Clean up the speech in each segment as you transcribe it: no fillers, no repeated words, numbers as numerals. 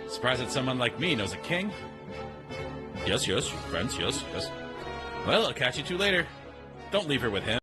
Surprised that someone like me knows a king? Yes, friends, yes. Well, I'll catch you two later. Don't leave her with him.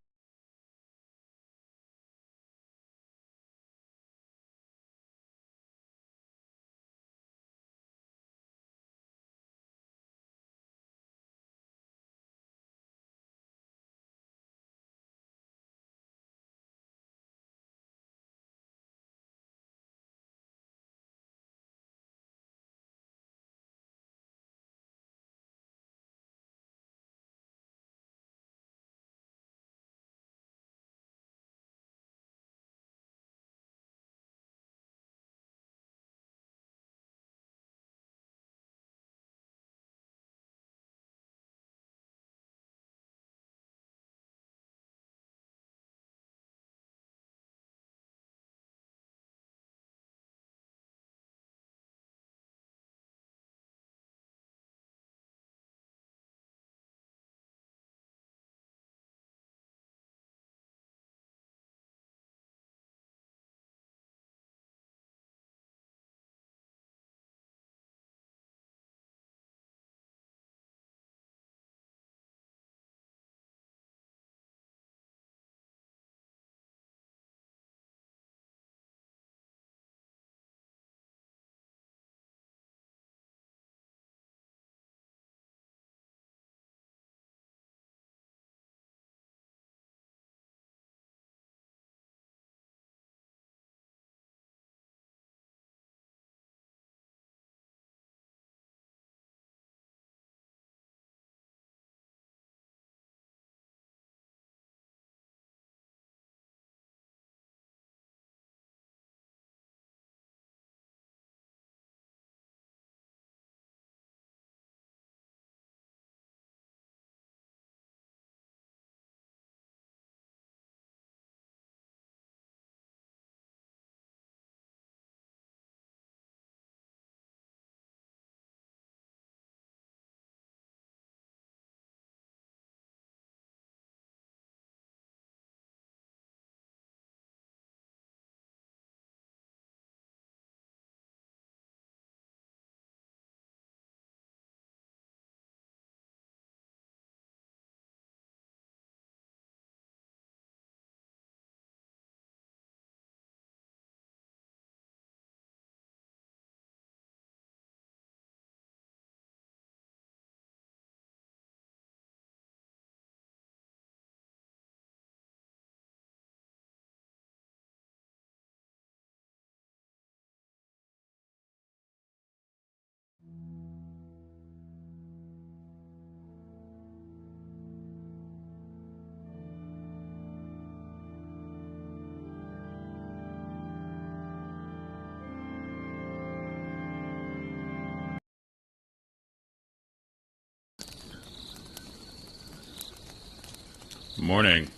Morning.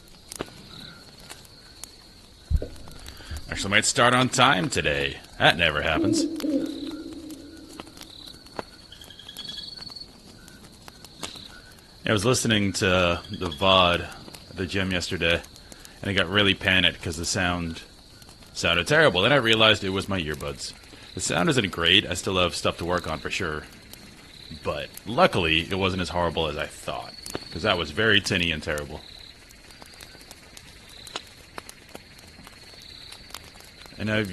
Actually, might start on time today. That never happens. I was listening to the VOD at the gym yesterday, and I got really panicked because the sound sounded terrible. Then I realized it was my earbuds. The sound isn't great. I still have stuff to work on for sure. But luckily, it wasn't as horrible as I thought, because that was very tinny and terrible. And I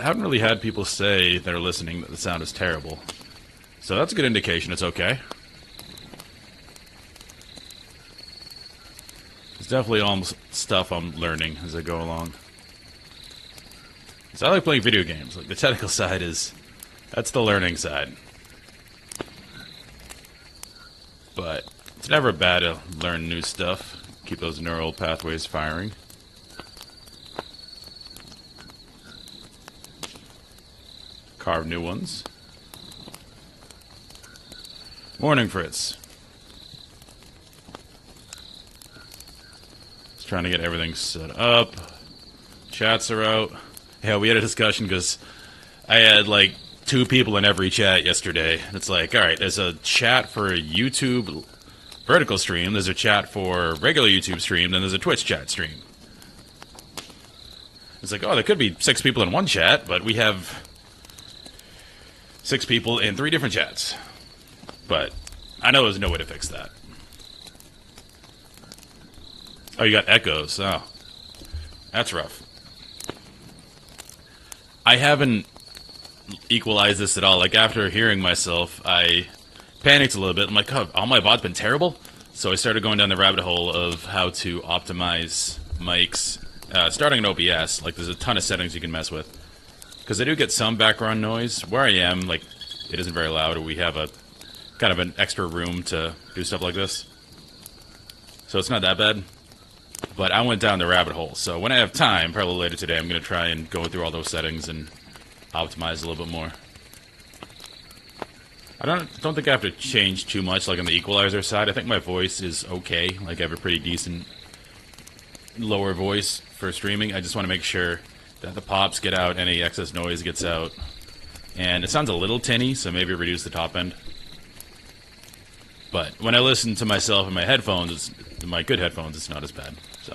haven't really had people say they're listening that the sound is terrible. So that's a good indication it's okay. It's definitely all stuff I'm learning as I go along. So I like playing video games. Like the technical side that's the learning side. But it's never bad to learn new stuff. Keep those neural pathways firing. Carve new ones. Morning, Fritz. Just trying to get everything set up. Chats are out. Yeah, we had a discussion because I had like 2 people in every chat yesterday. It's like, alright, there's a chat for a YouTube vertical stream, there's a chat for regular YouTube stream, then there's a Twitch chat stream. It's like, oh, there could be 6 people in one chat, but we have 6 people in 3 different chats. But I know there's no way to fix that. Oh, you got echoes. Oh. That's rough. I haven't equalized this at all. Like, after hearing myself, I panicked a little bit. I'm like, oh, all my VOD's been terrible? So I started going down the rabbit hole of how to optimize mics, starting in OBS. Like, there's a ton of settings you can mess with. Because I do get some background noise. Where I am, like, it isn't very loud. We have a kind of an extra room to do stuff like this. So it's not that bad. But I went down the rabbit hole. So when I have time, probably later today, I'm going to try and go through all those settings and optimize a little bit more. I don't think I have to change too much, like on the equalizer side. I think my voice is okay. Like, I have a pretty decent lower voice for streaming. I just want to make sure that the pops get out, any excess noise gets out. And it sounds a little tinny, so maybe reduce the top end. But when I listen to myself in my headphones, my good headphones, it's not as bad. So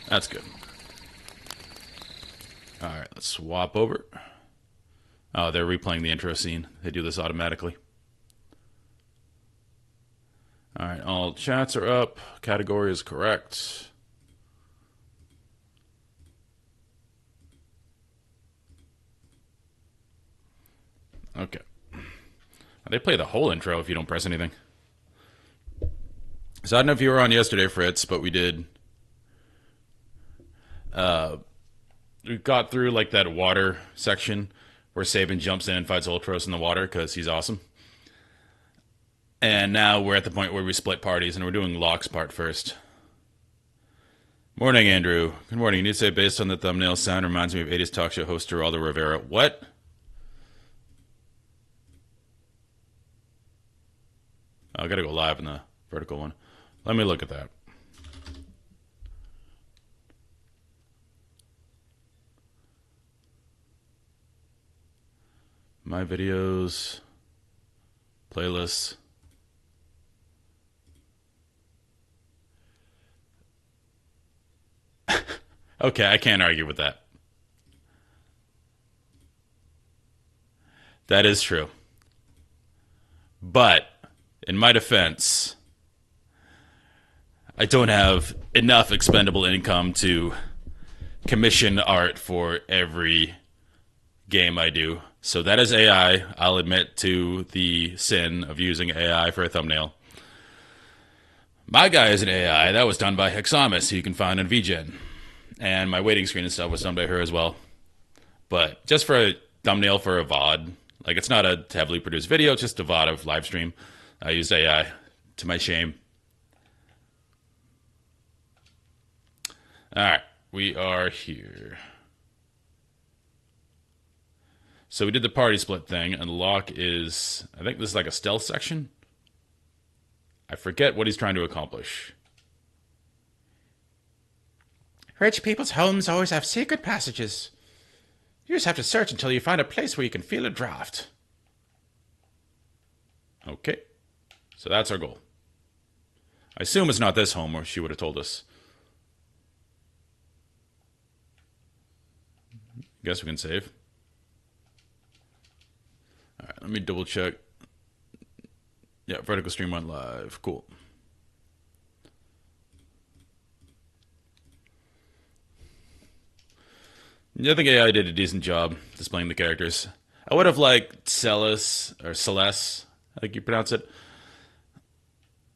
that's good. Alright, let's swap over. Oh, they're replaying the intro scene. They do this automatically. Alright, all chats are up. Category is correct. Okay. They play the whole intro if you don't press anything. So I don't know if you were on yesterday, Fritz, but we did. We got through like that water section where Saban jumps in and fights Ultros in the water because he's awesome. And now we're at the point where we split parties and we're doing Locke's part first. Morning, Andrew. Good morning. You need to say based on the thumbnail sound reminds me of 80s talk show host Geraldo Rivera. What? I gotta go live in the vertical one. Let me look at that. My videos, playlists. Okay, I can't argue with that. That is true. But in my defense, I don't have enough expendable income to commission art for every game I do. So that is AI. I'll admit to the sin of using AI for a thumbnail. My guy is an AI. That was done by Hexamus, who you can find on VGen. And my waiting screen and stuff was done by her as well. But just for a thumbnail for a VOD, like it's not a heavily produced video, it's just a VOD of live stream. I used AI, to my shame. Alright, we are here. So we did the party split thing, and Locke is, I think this is like a stealth section? I forget what he's trying to accomplish. Rich people's homes always have secret passages. You just have to search until you find a place where you can feel a draft. Okay. So that's our goal. I assume it's not this home, or she would have told us. Guess we can save. Alright, let me double check. Yeah, vertical stream went live. Cool. Yeah, I think AI did a decent job displaying the characters. I would have liked Celis, or Celeste, I think you pronounce it,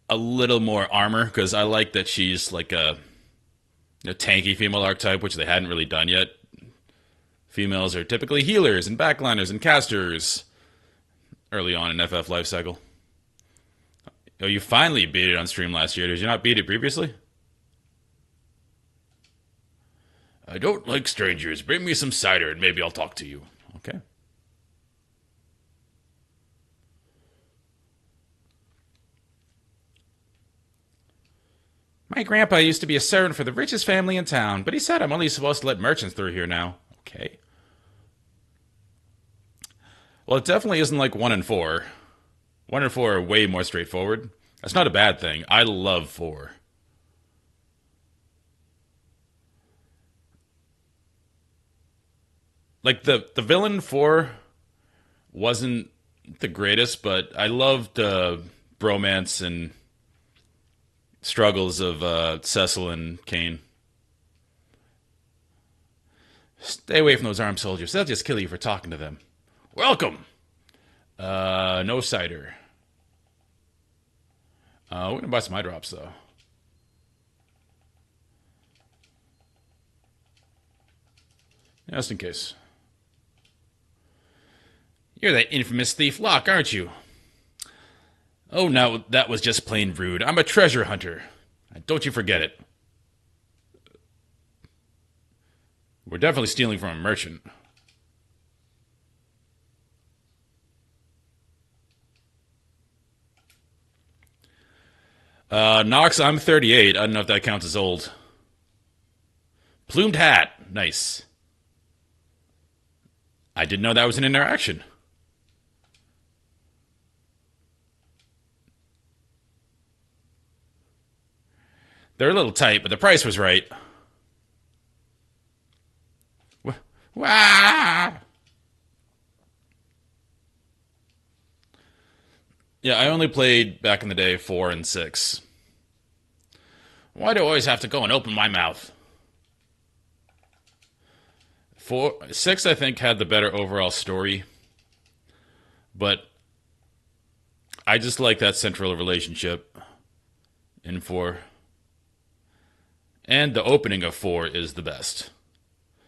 a little more armor, because I like that she's like a tanky female archetype, which they hadn't really done yet. Females are typically healers and backliners and casters early on in FF life cycle. Oh, you finally beat it on stream last year. Did you not beat it previously? I don't like strangers. Bring me some cider and maybe I'll talk to you. Okay. My grandpa used to be a servant for the richest family in town, but he said I'm only supposed to let merchants through here now. Okay. Well, it definitely isn't like 1 and 4. 1 and 4 are way more straightforward. That's not a bad thing. I love 4. Like, the villain 4 wasn't the greatest, but I loved bromance and struggles of Cecil and Kane. Stay away from those armed soldiers. They'll just kill you for talking to them. Welcome. No cider. We're gonna buy some eye drops though. Just in case. You're that infamous thief Locke, aren't you? Oh, no, that was just plain rude. I'm a treasure hunter. Don't you forget it. We're definitely stealing from a merchant. Knox, I'm 38. I don't know if that counts as old. Plumed hat. Nice. I didn't know that was an interaction. They're a little tight, but the price was right. Wah! Yeah, I only played back in the day 4 and 6. Why do I always have to go and open my mouth? 6, I think, had the better overall story, but I just like that central relationship in 4. And the opening of 4 is the best.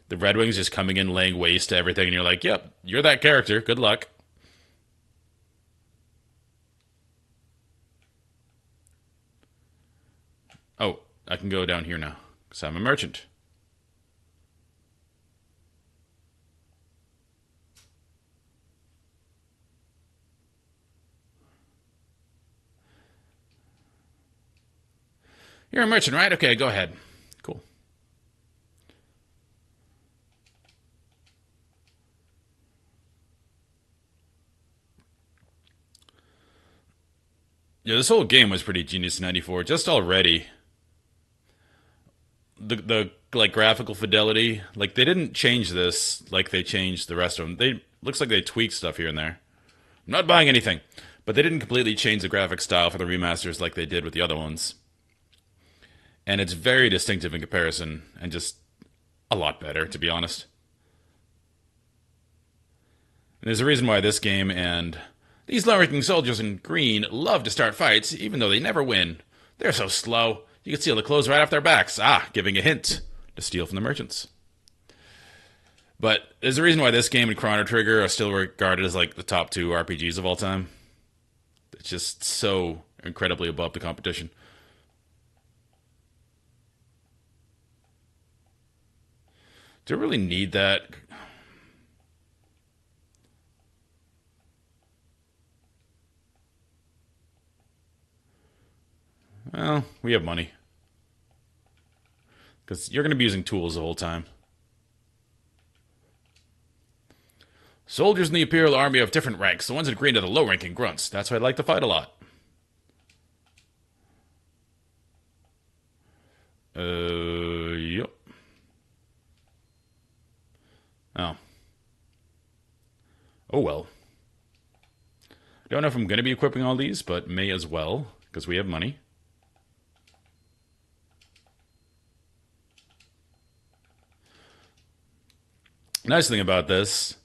The Red Wings just coming in, laying waste to everything, and you're like, yep, you're that character. Good luck. Oh, I can go down here now, because I'm a merchant. You're a merchant, right? Okay, go ahead. Cool. Yeah, this whole game was pretty genius in '94. Just already, the like graphical fidelity, like they didn't change this like they changed the rest of them. They looks like they tweaked stuff here and there. I'm not buying anything, but they didn't completely change the graphic style for the remasters like they did with the other ones. And it's very distinctive in comparison, and just a lot better, to be honest. And there's a reason why this game and these low-ranking soldiers in green love to start fights, even though they never win. They're so slow. You can steal the clothes right off their backs. Giving a hint to steal from the merchants. But there's a reason why this game and Chrono Trigger are still regarded as like the top 2 RPGs of all time. It's just so incredibly above the competition. Do I really need that? Well, we have money. Because you're going to be using tools the whole time. Soldiers in the Imperial Army have different ranks. The ones in green are the low-ranking grunts. That's why I like to fight a lot. Yep. Oh. Oh well. Don't know if I'm going to be equipping all these, but may as well, because we have money. Nice thing about this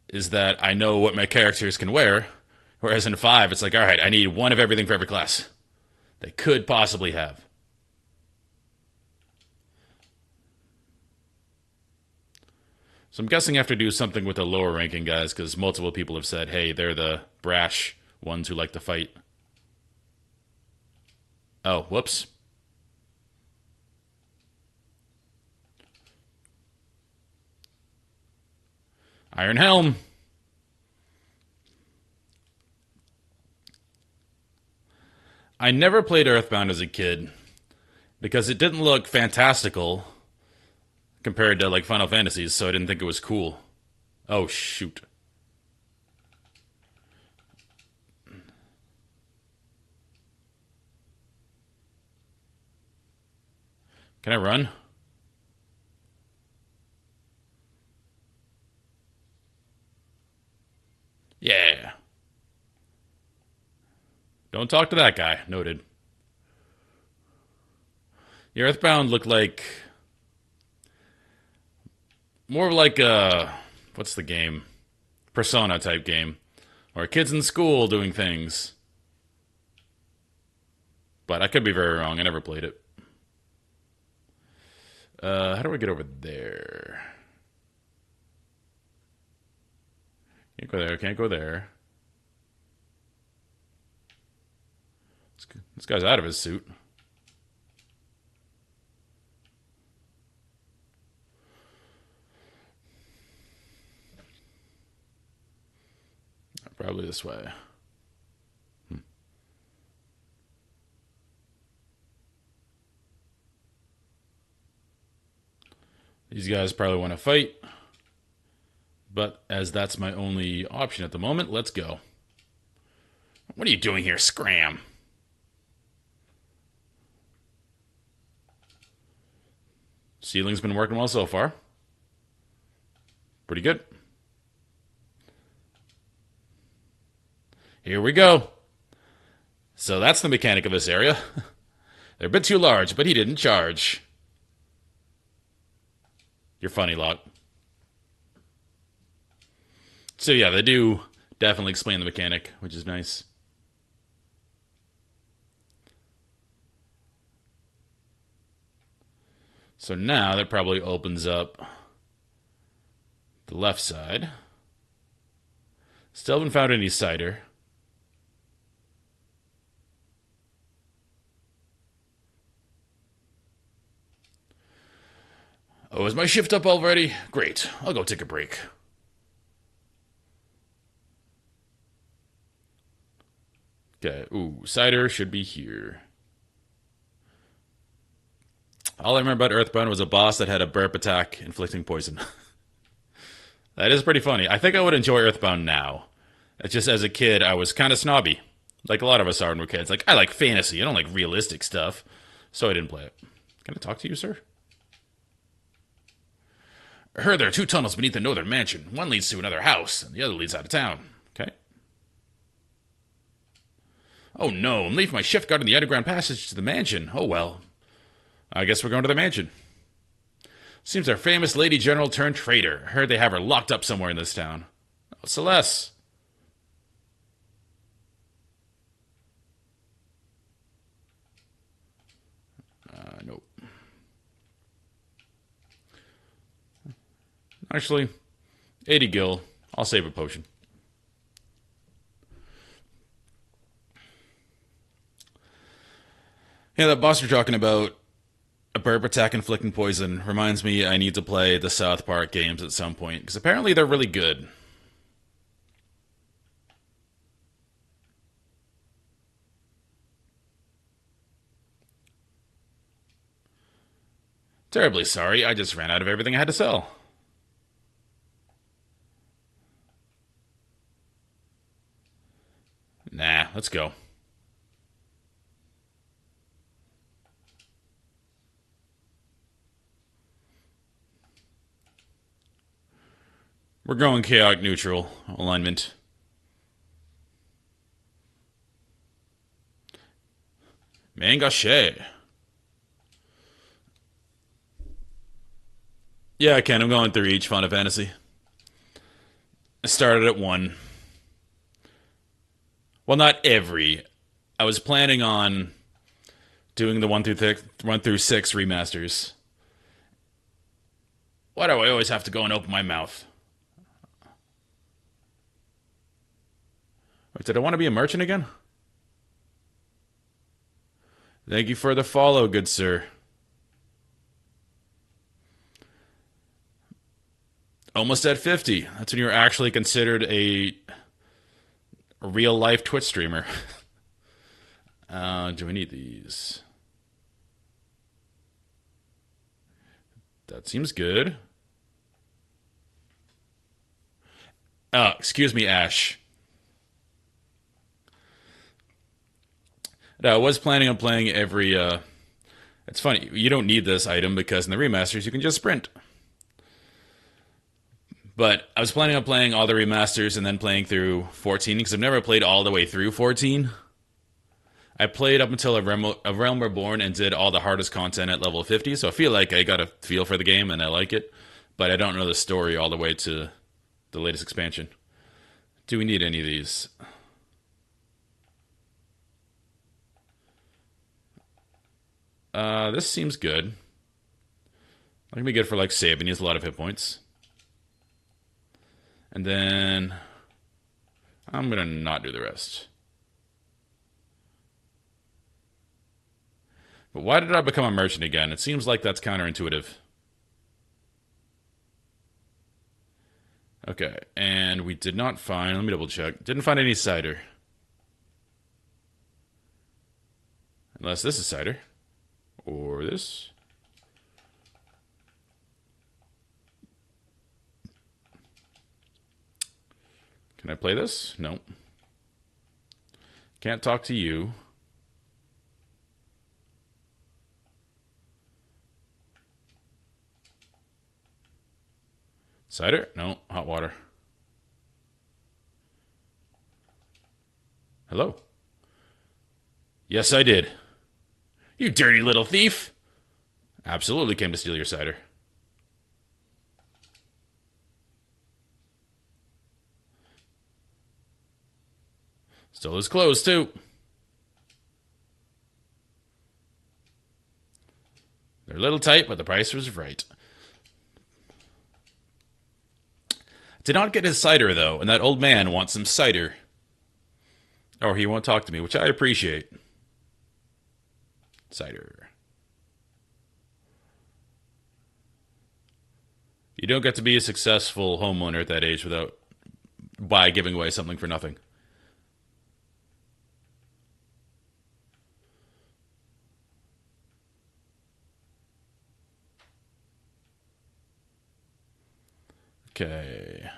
is that I know what my characters can wear, whereas in 5, it's like, alright, I need one of everything for every class they could possibly have. So I'm guessing I have to do something with the lower ranking guys, because multiple people have said, hey, they're the brash ones who like to fight. Oh, whoops. Iron Helm. I never played Earthbound as a kid because it didn't look fantastical compared to like Final Fantasies, so I didn't think it was cool. Oh shoot. Can I run? Don't talk to that guy. Noted. The Earthbound looked like more like a what's the game? Persona type game, or kids in school doing things. But I could be very wrong. I never played it. How do I get over there? Can't go there. Can't go there. This guy's out of his suit. Probably this way. These guys probably want to fight. But as that's my only option at the moment, let's go. What are you doing here? Scram. Ceiling's been working well so far. Pretty good. Here we go. So that's the mechanic of this area. They're a bit too large, but he didn't charge. You're funny, Locke. So yeah, they do definitely explain the mechanic, which is nice. So now that probably opens up the left side. Still haven't found any cider. Oh, is my shift up already? Great. I'll go take a break. Okay. Ooh, cider should be here. All I remember about Earthbound was a boss that had a burp attack inflicting poison. That is pretty funny. I think I would enjoy Earthbound now. It's just as a kid, I was kind of snobby. Like a lot of us are when we're kids. Like, I like fantasy. I don't like realistic stuff. So I didn't play it. Can I talk to you, sir? I heard there are two tunnels beneath the northern mansion. One leads to another house, and the other leads out of town. Okay. Oh no, I'm leaving my shift guard in the underground passage to the mansion. Oh well. I guess we're going to the mansion. Seems our famous lady general turned traitor. I heard they have her locked up somewhere in this town. Oh, Celeste. Nope. Actually, 80 gil. I'll save a potion. Yeah, that boss you're talking about, a burp attack inflicting poison, reminds me I need to play the South Park games at some point, because apparently they're really good. Terribly sorry, I just ran out of everything I had to sell. Nah, let's go. We're going chaotic neutral alignment. Mangache. Yeah, I can. I'm going through each Final Fantasy. I started at 1. Well, not every. I was planning on doing the 1 through 6 remasters. Why do I always have to go and open my mouth? Wait, did I want to be a merchant again? Thank you for the follow, good sir. Almost at 50. That's when you're actually considered a real-life Twitch streamer. Do we need these? That seems good. Excuse me, Ash. No, I was planning on playing every... It's funny, you don't need this item because in the remasters you can just sprint. But I was planning on playing all the remasters and then playing through 14 because I've never played all the way through 14. I played up until a Realm Reborn and did all the hardest content at level 50, so I feel like I got a feel for the game and I like it, but I don't know the story all the way to the latest expansion. Do we need any of these? This seems good. That can be good for like saving. He has a lot of hit points. And then I'm gonna not do the rest. But why did I become a merchant again? It seems like that's counterintuitive. Okay, and we did not find, let me double check. Didn't find any cider. Unless this is cider. Or this. Can I play this? No. Can't talk to you. Cider? No. Hot water. Hello? Yes, I did. You dirty little thief! Absolutely came to steal your cider. Stole his clothes, too. They're a little tight, but the price was right. Did not get his cider, though, and that old man wants some cider. Or he won't talk to me, which I appreciate. Cider. You don't get to be a successful homeowner at that age without by giving away something for nothing. Okay.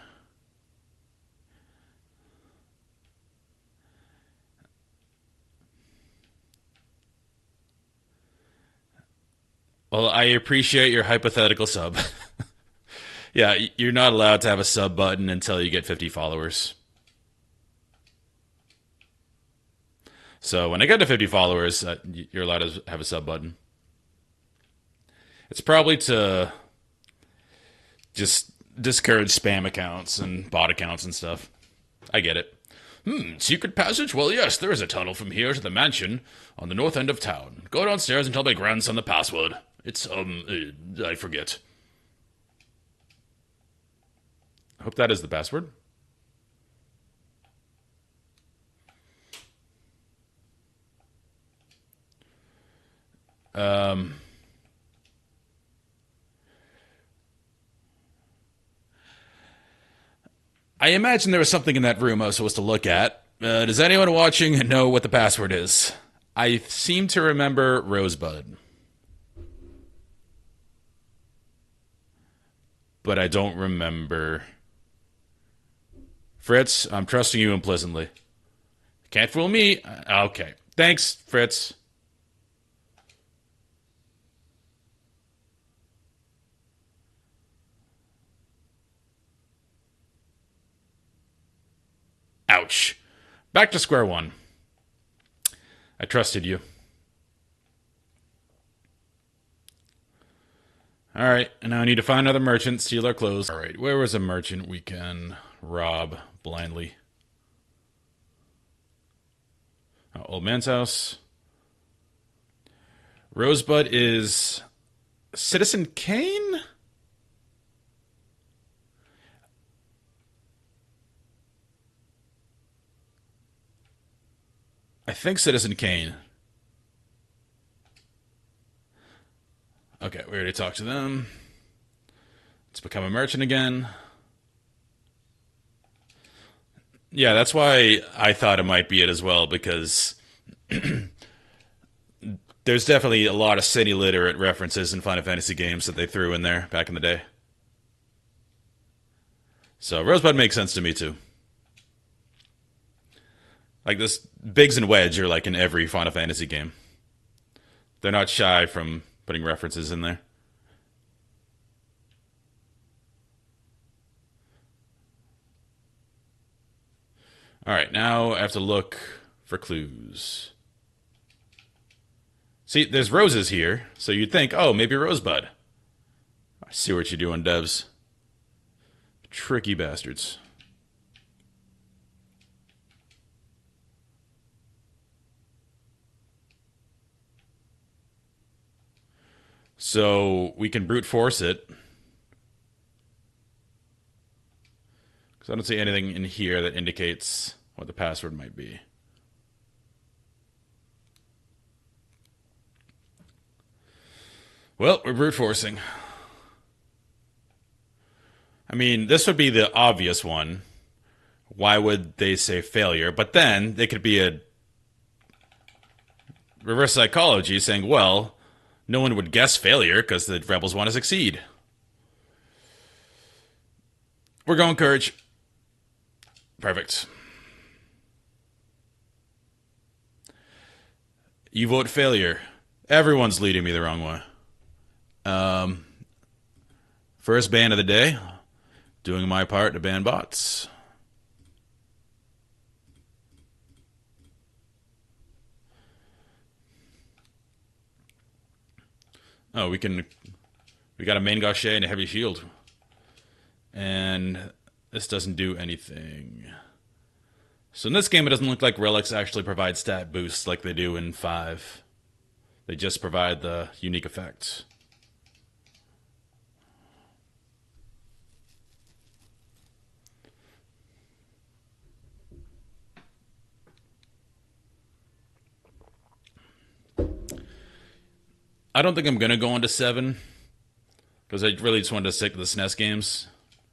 Well, I appreciate your hypothetical sub. Yeah, you're not allowed to have a sub button until you get 50 followers. So when I get to 50 followers, you're allowed to have a sub button. It's probably to just discourage spam accounts and bot accounts and stuff. I get it. Secret passage? Well, yes, there is a tunnel from here to the mansion on the north end of town. Go downstairs and tell my grandson the password. It's, I forget. I hope that is the password. I imagine there was something in that room I was supposed to look at. Does anyone watching know what the password is? I seem to remember Rosebud, but I don't remember. Fritz, I'm trusting you implicitly. Can't fool me. Okay. Thanks, Fritz. Ouch. Back to square one. I trusted you. Alright, and now I need to find another merchant, steal our clothes. Alright, where was a merchant we can rob blindly? Old man's house. Rosebud is Citizen Kane? I think Citizen Kane. Okay, we already talked to them. Let's become a merchant again. Yeah, that's why I thought it might be it as well, because there's definitely a lot of city literate references in Final Fantasy games that they threw in there back in the day. So Rosebud makes sense to me too. Like this, Biggs and Wedge are like in every Final Fantasy game. They're not shy from putting references in there. All right, now I have to look for clues. See, there's roses here, so you'd think, oh, maybe Rosebud. I see what you're doing, devs. Tricky bastards. So we can brute force it. Because I don't see anything in here that indicates what the password might be. Well, we're brute forcing. I mean, this would be the obvious one. Why would they say failure? But then they could be a reverse psychology saying, well, no one would guess failure because the rebels want to succeed. We're going courage. Perfect. You vote failure. Everyone's leading me the wrong way. First ban of the day. Doing my part to ban bots. Oh, we got a main gaucher and a heavy shield. And this doesn't do anything. So in this game, it doesn't look like relics actually provide stat boosts like they do in 5. They just provide the unique effects. I don't think I'm going to go into 7. Because I really just wanted to stick to the SNES games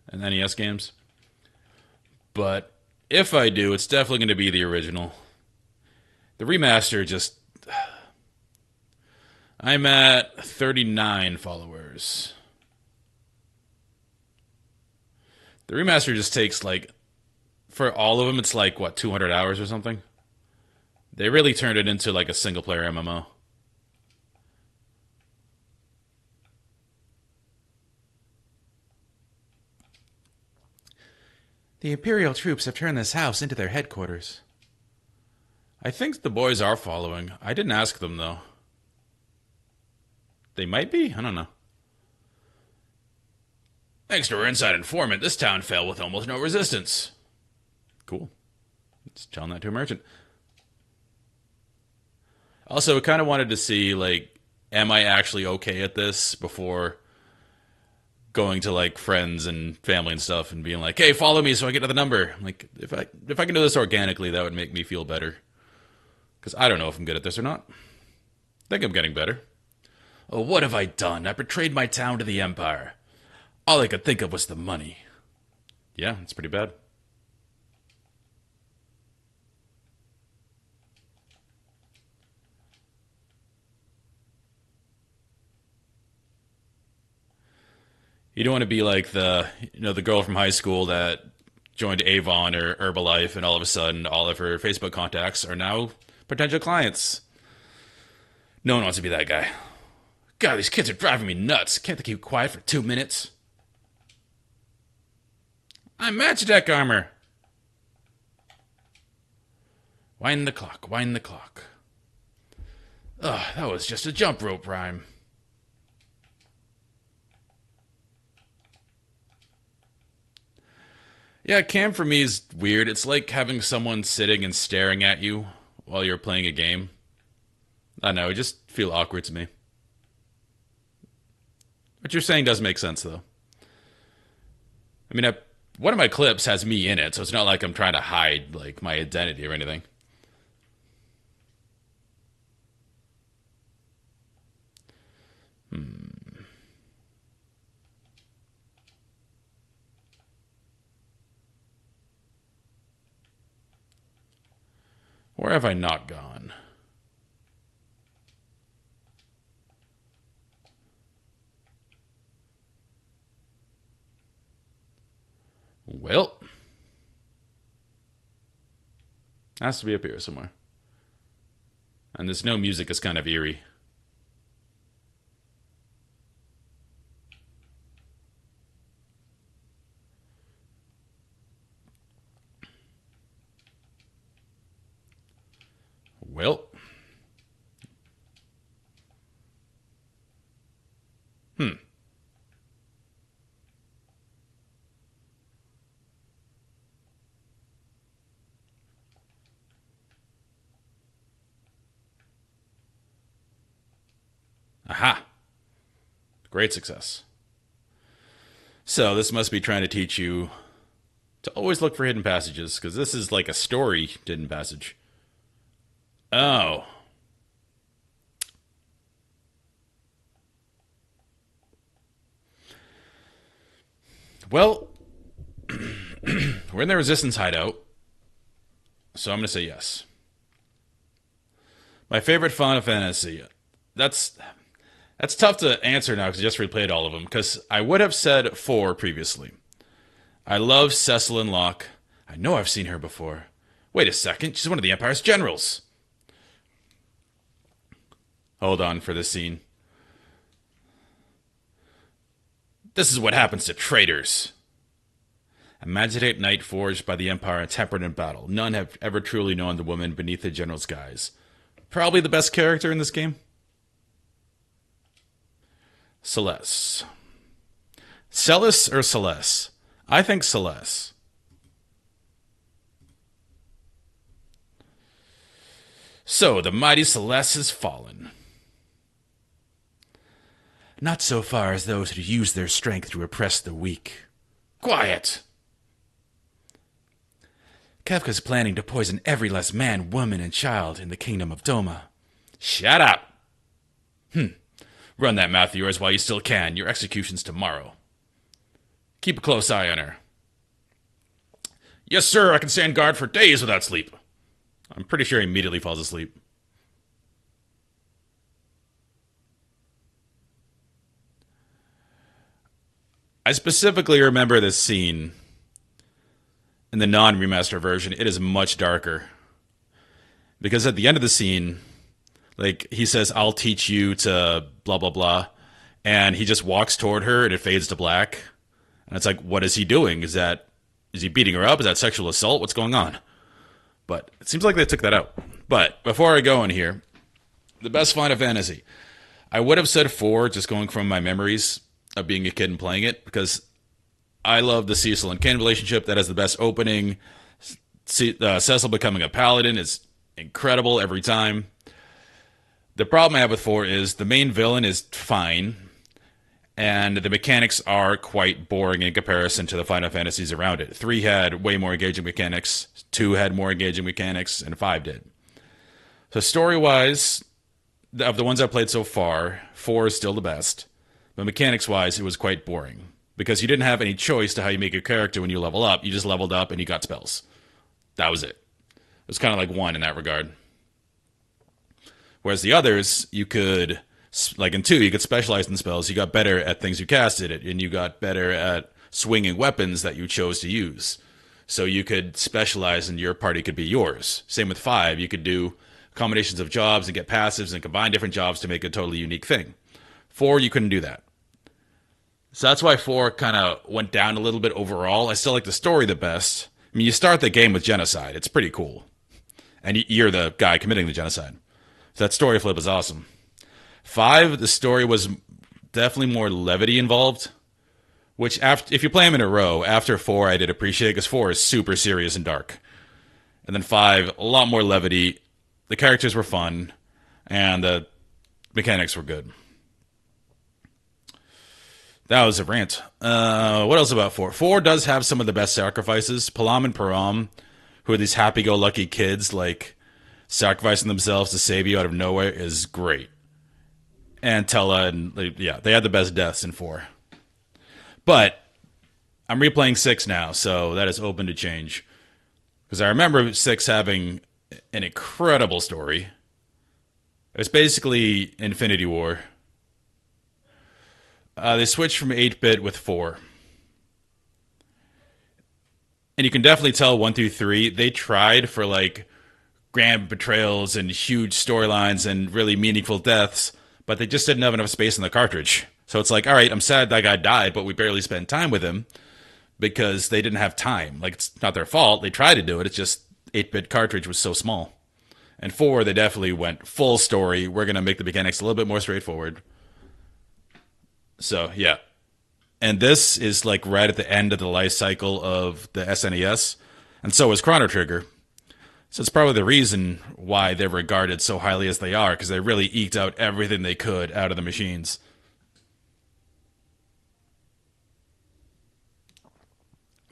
and NES games. But if I do, it's definitely going to be the original. The remaster just... I'm at 39 followers. The remaster just takes, like... For all of them, it's like, what, 200 hours or something? They really turned it into, like, a single-player MMO. The Imperial troops have turned this house into their headquarters. I think the boys are following. I didn't ask them, though. They might be? I don't know. Thanks to our inside informant, this town fell with almost no resistance. Cool. Just telling that to a merchant. Also, I kind of wanted to see, like, am I actually okay at this before going to, like, friends and family and stuff and being like, hey, follow me so I get to the number. Like, if I can do this organically, that would make me feel better. Because I don't know if I'm good at this or not. I think I'm getting better. Oh, what have I done? I betrayed my town to the Empire. All I could think of was the money. Yeah, it's pretty bad. You don't want to be like the girl from high school that joined Avon or Herbalife, and all of a sudden, all of her Facebook contacts are now potential clients. No one wants to be that guy. God, these kids are driving me nuts. Can't they keep quiet for 2 minutes? I'm Magideck armor. Wind the clock, wind the clock. Ugh, that was just a jump rope rhyme. Yeah, cam for me is weird. It's like having someone sitting and staring at you while you're playing a game. I don't know, it just feels awkward to me. What you're saying does make sense, though. I mean, one of my clips has me in it, so it's not like I'm trying to hide, like, my identity or anything. Where have I not gone? Well, has to be up here somewhere. And this no music is kind of eerie. Well, Aha! Great success. So this must be trying to teach you to always look for hidden passages, because this is like a story hidden passage. Oh. Well, we're in the Resistance hideout, so I'm going to say yes. My favorite Final Fantasy. That's that's tough to answer now because I just replayed all of them. Because I would have said 4 previously. I love Cecil and Locke. I know I've seen her before. Wait a second, she's one of the Empire's generals. Hold on for this scene. This is what happens to traitors. A magitate knight forged by the Empire and tempered in battle. None have ever truly known the woman beneath the general's guise. Probably the best character in this game. Celeste. Celis or Celeste? I think Celeste. So, the mighty Celeste has fallen. Not so far as those who use their strength to oppress the weak. Quiet! Kefka's planning to poison every last man, woman, and child in the kingdom of Doma. Shut up! Run that mouth of yours while you still can. Your execution's tomorrow. Keep a close eye on her. Yes, sir, I can stand guard for days without sleep. I'm pretty sure he immediately falls asleep. I specifically remember this scene in the non-remaster version. It is much darker. Because at the end of the scene, like, he says, I'll teach you to blah, blah, blah. And he just walks toward her and it fades to black. And it's like, what is he doing? Is he beating her up? Is that sexual assault? What's going on? But it seems like they took that out. But before I go in here, the best Final Fantasy. I would have said 4, just going from my memories of being a kid and playing it, because I love the Cecil and Ken relationship. That has the best opening. Cecil becoming a paladin is incredible every time. The problem I have with 4 is the main villain is fine, and the mechanics are quite boring in comparison to the Final Fantasies around it. 3 had way more engaging mechanics, 2 had more engaging mechanics, and 5 did. So story-wise, of the ones I've played so far, 4 is still the best. But mechanics-wise, it was quite boring. Because you didn't have any choice to how you make your character when you level up. You just leveled up and you got spells. That was it. It was kind of like 1 in that regard. Whereas the others, you could, like in 2, you could specialize in spells. You got better at things you casted it, and you got better at swinging weapons that you chose to use. So you could specialize and your party could be yours. Same with 5. You could do combinations of jobs and get passives and combine different jobs to make a totally unique thing. 4, you couldn't do that. So that's why 4 kind of went down a little bit overall. I still like the story the best. I mean, you start the game with genocide. It's pretty cool. And you're the guy committing the genocide. So that story flip is awesome. 5, the story was definitely more levity involved. Which, if you play them in a row, after 4 I did appreciate, because 4 is super serious and dark. And then 5, a lot more levity. The characters were fun. And the mechanics were good. That was a rant. What else about 4? 4 does have some of the best sacrifices. Palam and Param, who are these happy-go-lucky kids, like, sacrificing themselves to save you out of nowhere, is great. And Tella, and yeah, they had the best deaths in 4. But I'm replaying 6 now, so that is open to change. Because I remember 6 having an incredible story. It was basically Infinity War. They switched from 8-bit with 4. And you can definitely tell 1 through 3, they tried for, like, grand betrayals and huge storylines and really meaningful deaths, but they just didn't have enough space in the cartridge. So it's like, all right, I'm sad that guy died, but we barely spent time with him because they didn't have time. Like, it's not their fault. They tried to do it. It's just 8-bit cartridge was so small. And 4, they definitely went full story. We're going to make the mechanics a little bit more straightforward. So, yeah. And this is like right at the end of the life cycle of the SNES. And so is Chrono Trigger. So it's probably the reason why they're regarded so highly as they are, because they really eked out everything they could out of the machines.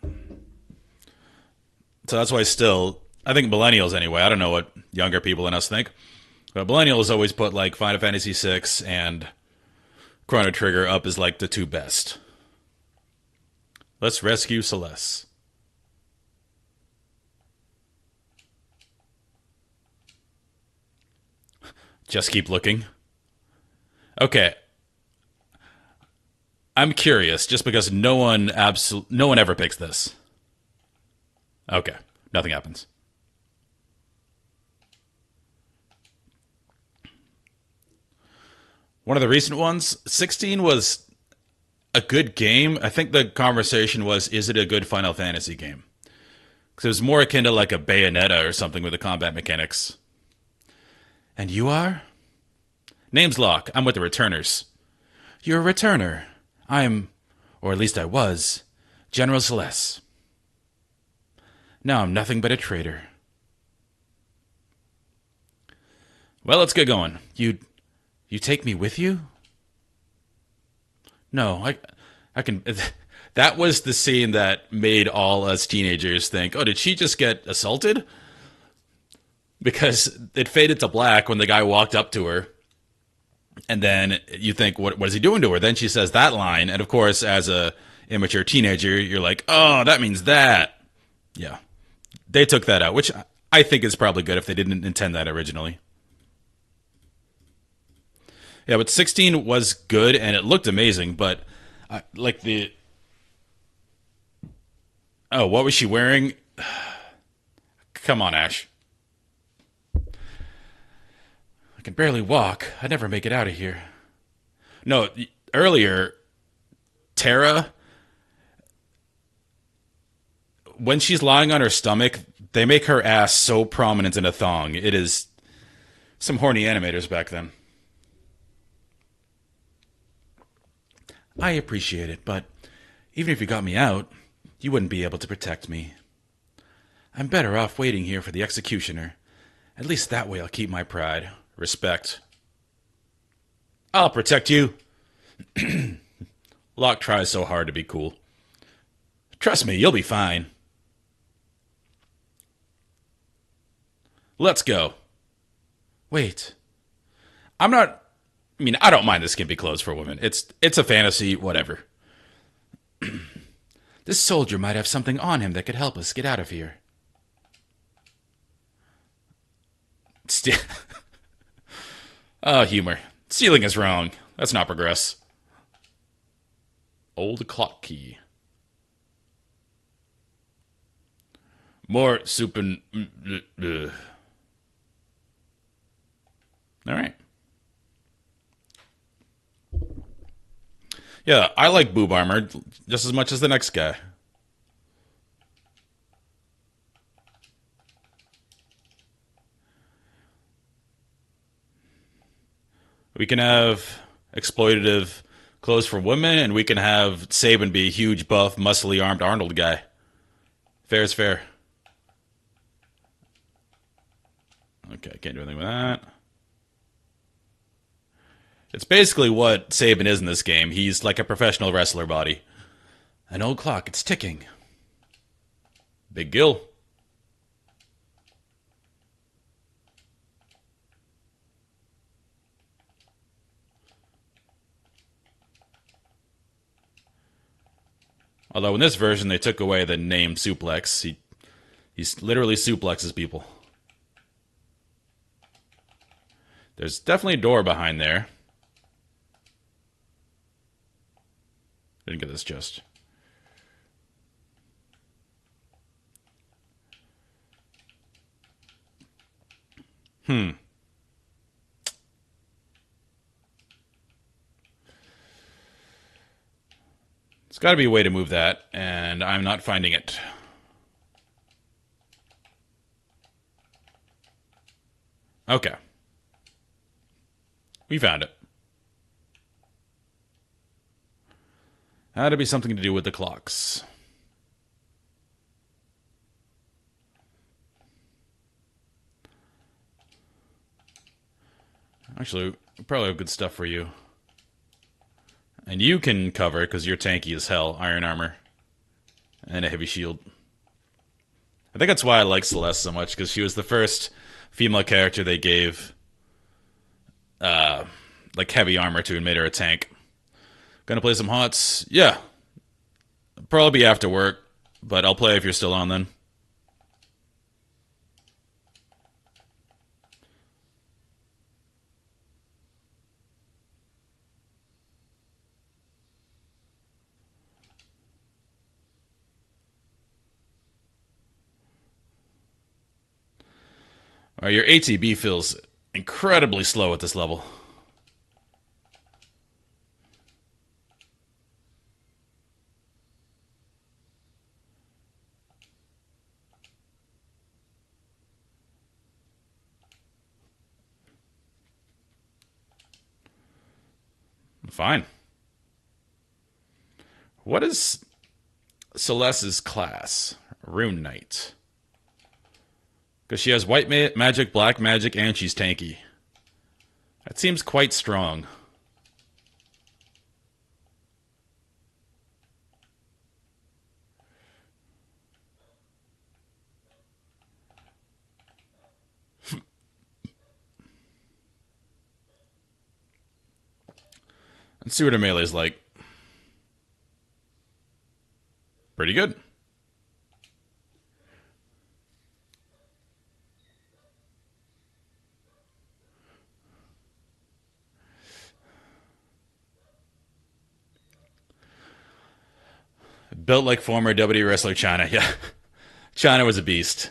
So that's why still, I think millennials anyway, I don't know what younger people than us think, but millennials always put like Final Fantasy VI and Chrono Trigger up as like the two best. Let's rescue Celeste. Just keep looking. Okay, I'm curious, just because no one ever picks this. Okay, nothing happens. One of the recent ones, 16 was a good game. I think the conversation was, is it a good Final Fantasy game? Because it was more akin to like a Bayonetta or something with the combat mechanics. And you are? Name's Locke. I'm with the Returners. You're a returner. I'm, or at least I was, General Celeste. Now I'm nothing but a traitor. Well, let's get going. You take me with you? No, I can. That was the scene that made all us teenagers think, oh, did she just get assaulted? Because it faded to black when the guy walked up to her. And then you think, what is he doing to her? Then she says that line. And of course, as a immature teenager, you're like, oh, that means that. Yeah. They took that out, which I think is probably good if they didn't intend that originally. Yeah, but 16 was good and it looked amazing, but like the. Oh, what was she wearing? Come on, Ash. I can barely walk. I'd never make it out of here. No, earlier, Tara, when she's lying on her stomach, they make her ass so prominent in a thong. It is some horny animators back then. I appreciate it, but even if you got me out, you wouldn't be able to protect me. I'm better off waiting here for the executioner. At least that way I'll keep my pride. Respect. I'll protect you. Locke tries so hard to be cool. Trust me, you'll be fine. Let's go. Wait. I'm not. I mean, I don't mind the skimpy clothes for women. It's a fantasy, whatever. This soldier might have something on him that could help us get out of here. Oh, humor. Stealing is wrong. That's not progress. Old clock key. More soup and. All right. Yeah, I like boob armor just as much as the next guy. We can have exploitative clothes for women, and we can have Sabin be a huge, buff, muscly armed Arnold guy. Fair is fair. Okay, can't do anything with that. It's basically what Sabin is in this game. He's like a professional wrestler body. An old clock, it's ticking. Big Gil. Although in this version they took away the name suplex. He's literally suplexes people. There's definitely a door behind there. Didn't get this chest. There's got to be a way to move that, and I'm not finding it. Okay. We found it. Had to be something to do with the clocks. Actually, we probably have good stuff for you. And you can cover because you're tanky as hell. Iron armor. And a heavy shield. I think that's why I like Celeste so much, because she was the first female character they gave like heavy armor to and made her a tank. Gonna play some HOTS? Yeah. Probably be after work, but I'll play if you're still on then. Alright, your ATB feels incredibly slow at this level. Fine. What is Celeste's class? Rune Knight. Because she has white magic, black magic, and she's tanky. That seems quite strong. Let's see what her melee's like. Pretty good. Built like former WWE wrestler China. Yeah. China was a beast.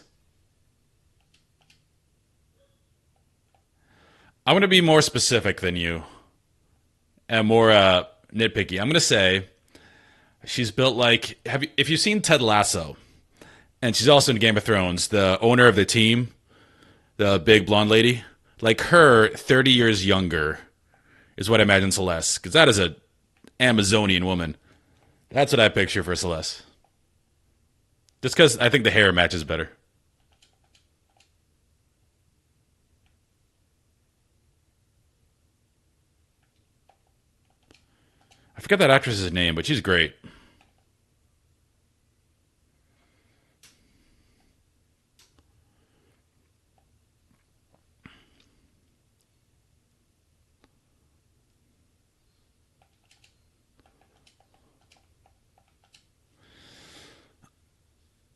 I'm going to be more specific than you. And more nitpicky. I'm going to say she's built like... if you've seen Ted Lasso, and she's also in Game of Thrones, the owner of the team, the big blonde lady, like her, 30 years younger, is what I imagine Celeste. Because that is a Amazonian woman. That's what I picture for Celeste. Just because I think the hair matches better. I forget that actress's name, but she's great.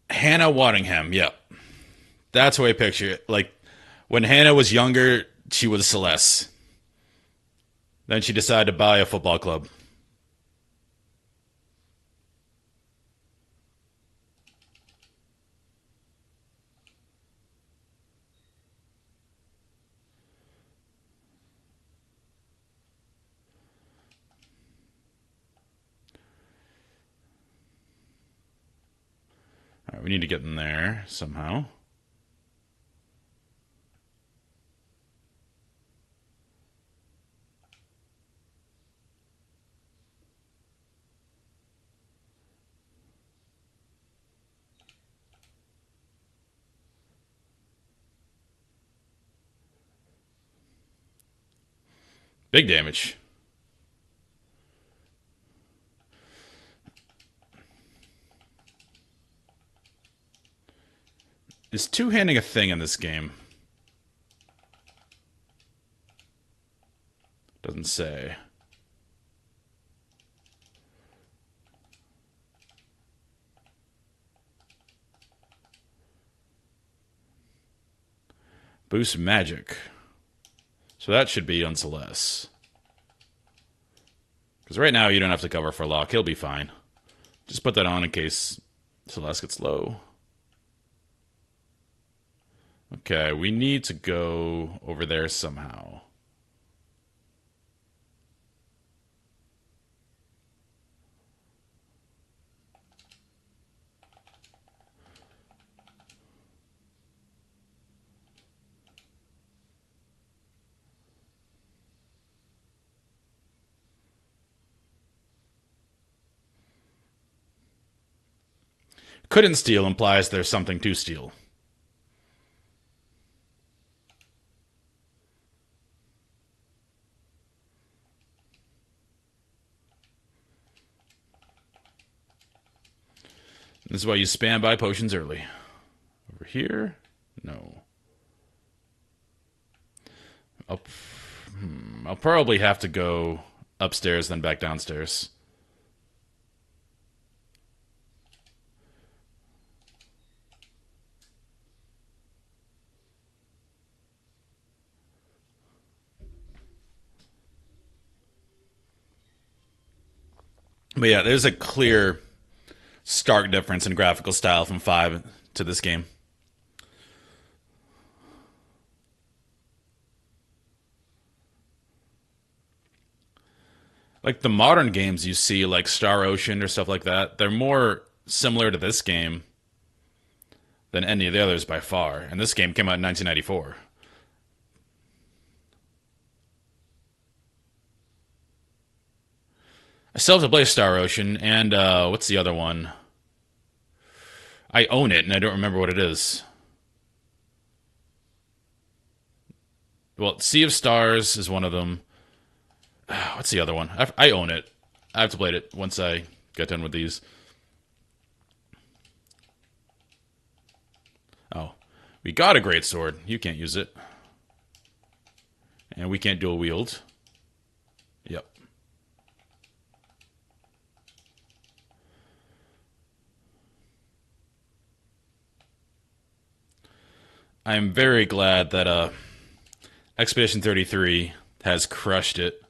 Hannah Waddingham, yep. That's how I picture it. Like, when Hannah was younger, she was Celeste. Then she decided to buy a football club. All right, we need to get in there somehow. Big damage. Is two-handing a thing in this game? Doesn't say. Boost magic. So that should be on Celeste. Because right now you don't have to cover for Locke. He'll be fine. Just put that on in case Celeste gets low. Okay, we need to go over there somehow. Couldn't steal implies there's something to steal. This is why you spam buy potions early. Over here? No. I'll, I'll probably have to go upstairs, then back downstairs. But yeah, there's a clear, stark difference in graphical style from 5 to this game. Like the modern games you see, like Star Ocean or stuff like that, they're more similar to this game than any of the others by far. And this game came out in 1994. I still have to play Star Ocean, and what's the other one? I own it, and I don't remember what it is. Well, Sea of Stars is one of them. What's the other one? I own it. I have to play it once I get done with these. Oh, we got a great sword. You can't use it. And we can't dual wield. Yep. I'm very glad that Expedition 33 has crushed it.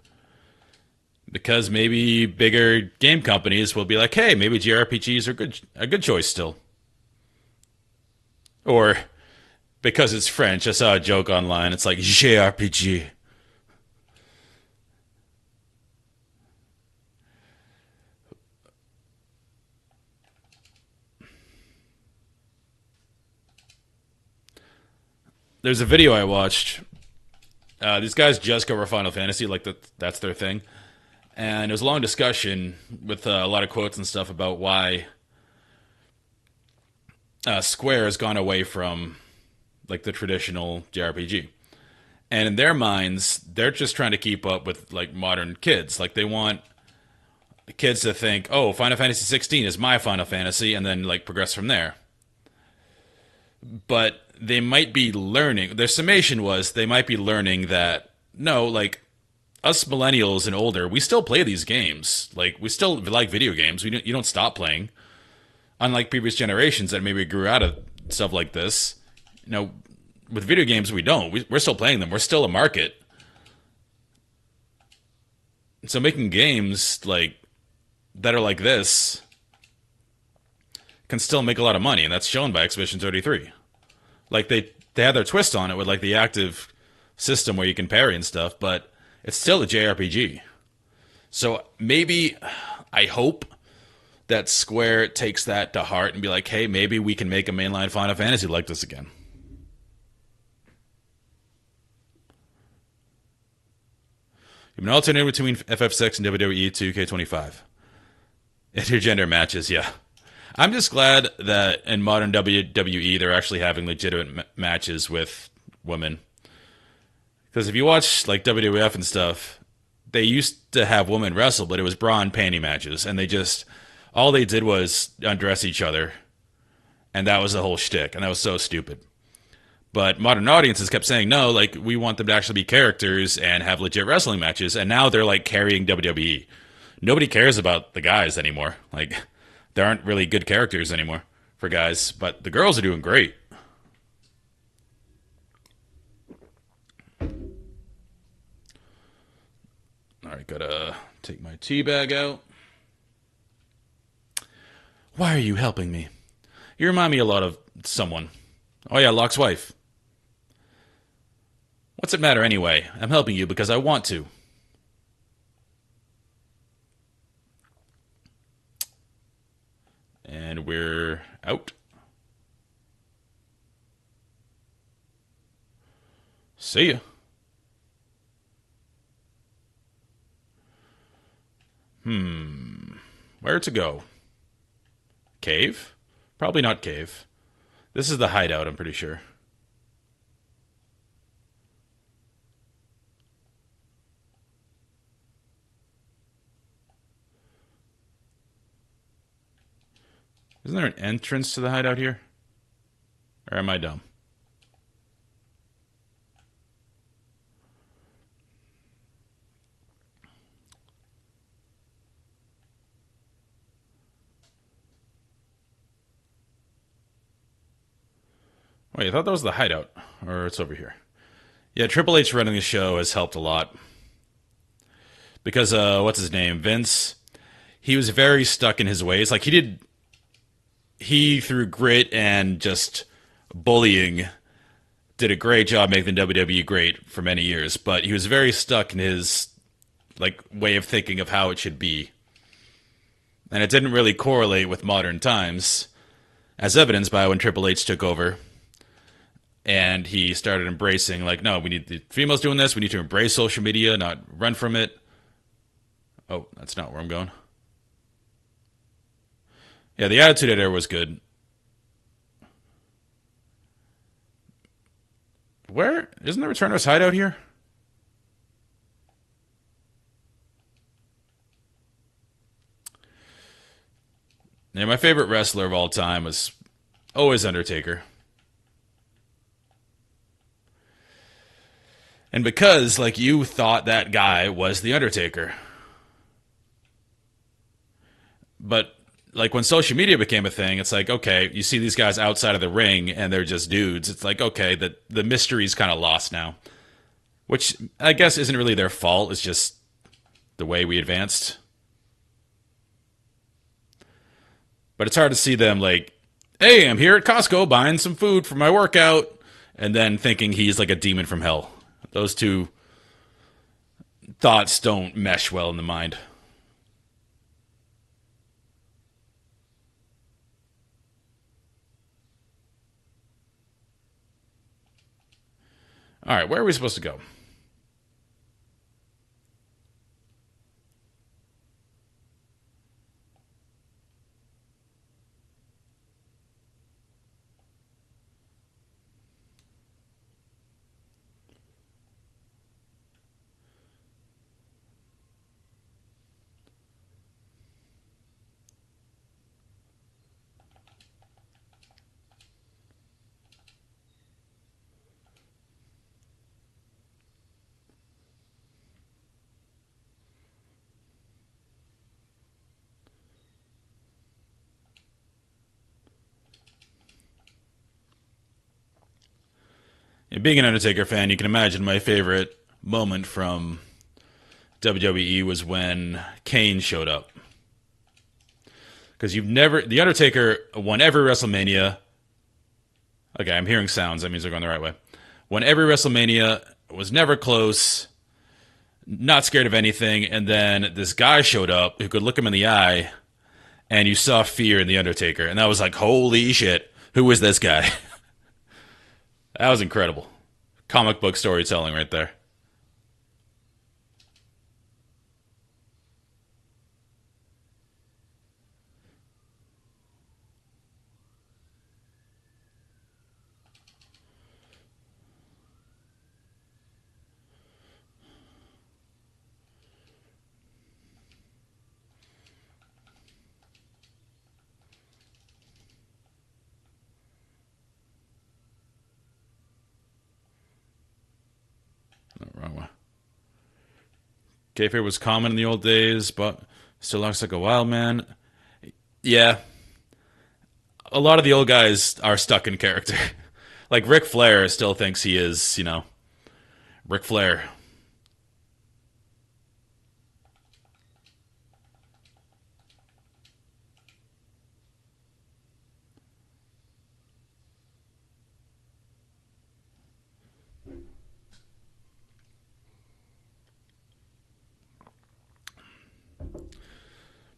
Because maybe bigger game companies will be like, hey, maybe JRPGs are a good choice still. Or because it's French, I saw a joke online. It's like JRPG. There's a video I watched. These guys just cover Final Fantasy, like that's their thing. And it was a long discussion with a lot of quotes and stuff about why Square has gone away from like the traditional JRPG. And in their minds, they're just trying to keep up with like modern kids. Like they want the kids to think, "Oh, Final Fantasy 16 is my Final Fantasy," and then like progress from there. But they might be learning. Their summation was they might be learning that no, like us millennials and older, we still play these games. Like we still like video games. You don't stop playing. Unlike previous generations that maybe grew out of stuff like this, you know, with video games we don't. We're still playing them. We're still a market. So making games like that are like this can still make a lot of money, and that's shown by Expedition 33. Like they had their twist on it with like the active system where you can parry and stuff, but it's still a JRPG. So maybe I hope that Square takes that to heart and be like, hey, maybe we can make a mainline Final Fantasy like this again. You've been alternating between FF6 and WWE 2K25. Intergender matches, yeah. I'm just glad that in modern WWE they're actually having legitimate matches with women. Because if you watch like WWF and stuff, they used to have women wrestle, but it was bra and panty matches, and they just all they did was undress each other, and that was the whole shtick, and that was so stupid. But modern audiences kept saying no, like we want them to actually be characters and have legit wrestling matches, and now they're like carrying WWE. Nobody cares about the guys anymore. Like there aren't really good characters anymore for guys, but the girls are doing great. All right, gotta take my tea bag out. Why are you helping me? You remind me a lot of someone. Oh yeah, Locke's wife. What's it matter anyway? I'm helping you because I want to. And we're out. See ya. Where to go? Cave? Probably not cave. This is the hideout, I'm pretty sure. Isn't there an entrance to the hideout here? Or am I dumb? Wait, I thought that was the hideout. Or it's over here. Yeah, Triple H running the show has helped a lot. Because, what's his name? Vince. He was very stuck in his ways. Like, he, through grit and just bullying, did a great job making the WWE great for many years. But he was very stuck in his, like, way of thinking of how it should be. And it didn't really correlate with modern times, as evidenced by when Triple H took over. And he started embracing, like, no, we need the females doing this. We need to embrace social media, not run from it. Oh, that's not where I'm going. Yeah, the Attitude Era was good. Where? Isn't the Return of his hideout here? Yeah, my favorite wrestler of all time was always Undertaker. And because, like, you thought that guy was The Undertaker. But, like, when social media became a thing, it's like, okay, you see these guys outside of the ring and they're just dudes. It's like, okay, the mystery's kind of lost now. Which I guess isn't really their fault. It's just the way we advanced. But it's hard to see them, like, hey, I'm here at Costco buying some food for my workout, and then thinking he's like a demon from hell. Those two thoughts don't mesh well in the mind. All right, where are we supposed to go? And being an Undertaker fan, you can imagine my favorite moment from WWE was when Kane showed up. Because The Undertaker won every WrestleMania. Okay, I'm hearing sounds. That means they're going the right way. Won every WrestleMania, was never close, not scared of anything, and then this guy showed up who could look him in the eye, and you saw fear in The Undertaker. And that was like, holy shit, who is this guy? That was incredible. Comic book storytelling right there. No, wrong one. Kayfabe was common in the old days, but still looks like a wild man. Yeah, a lot of the old guys are stuck in character. Like Ric Flair still thinks he is, Ric Flair.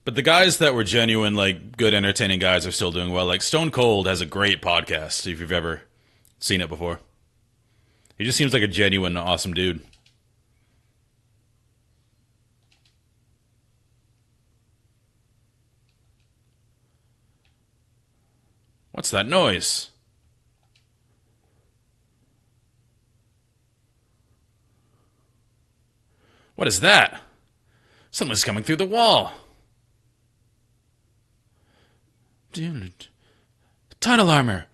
But the guys that were genuine, like good, entertaining guys are still doing well. Like Stone Cold has a great podcast. If you've ever seen it before, he just seems like a genuine, awesome dude. What's that noise? What is that? Someone's coming through the wall. Tunnel armor.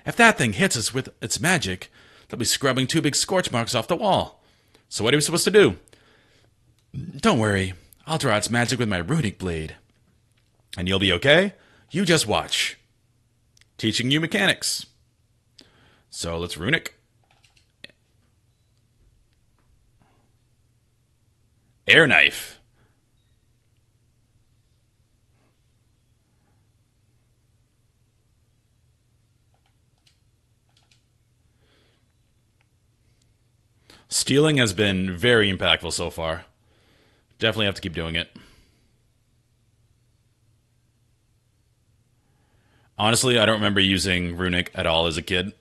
If that thing hits us with its magic, they'll be scrubbing 2 big scorch marks off the wall. So what are we supposed to do? Don't worry. I'll draw its magic with my runic blade. And you'll be okay? You just watch. Teaching you mechanics. So let's runic. Air knife. Stealing has been very impactful so far. Definitely have to keep doing it. Honestly, I don't remember using runic at all as a kid.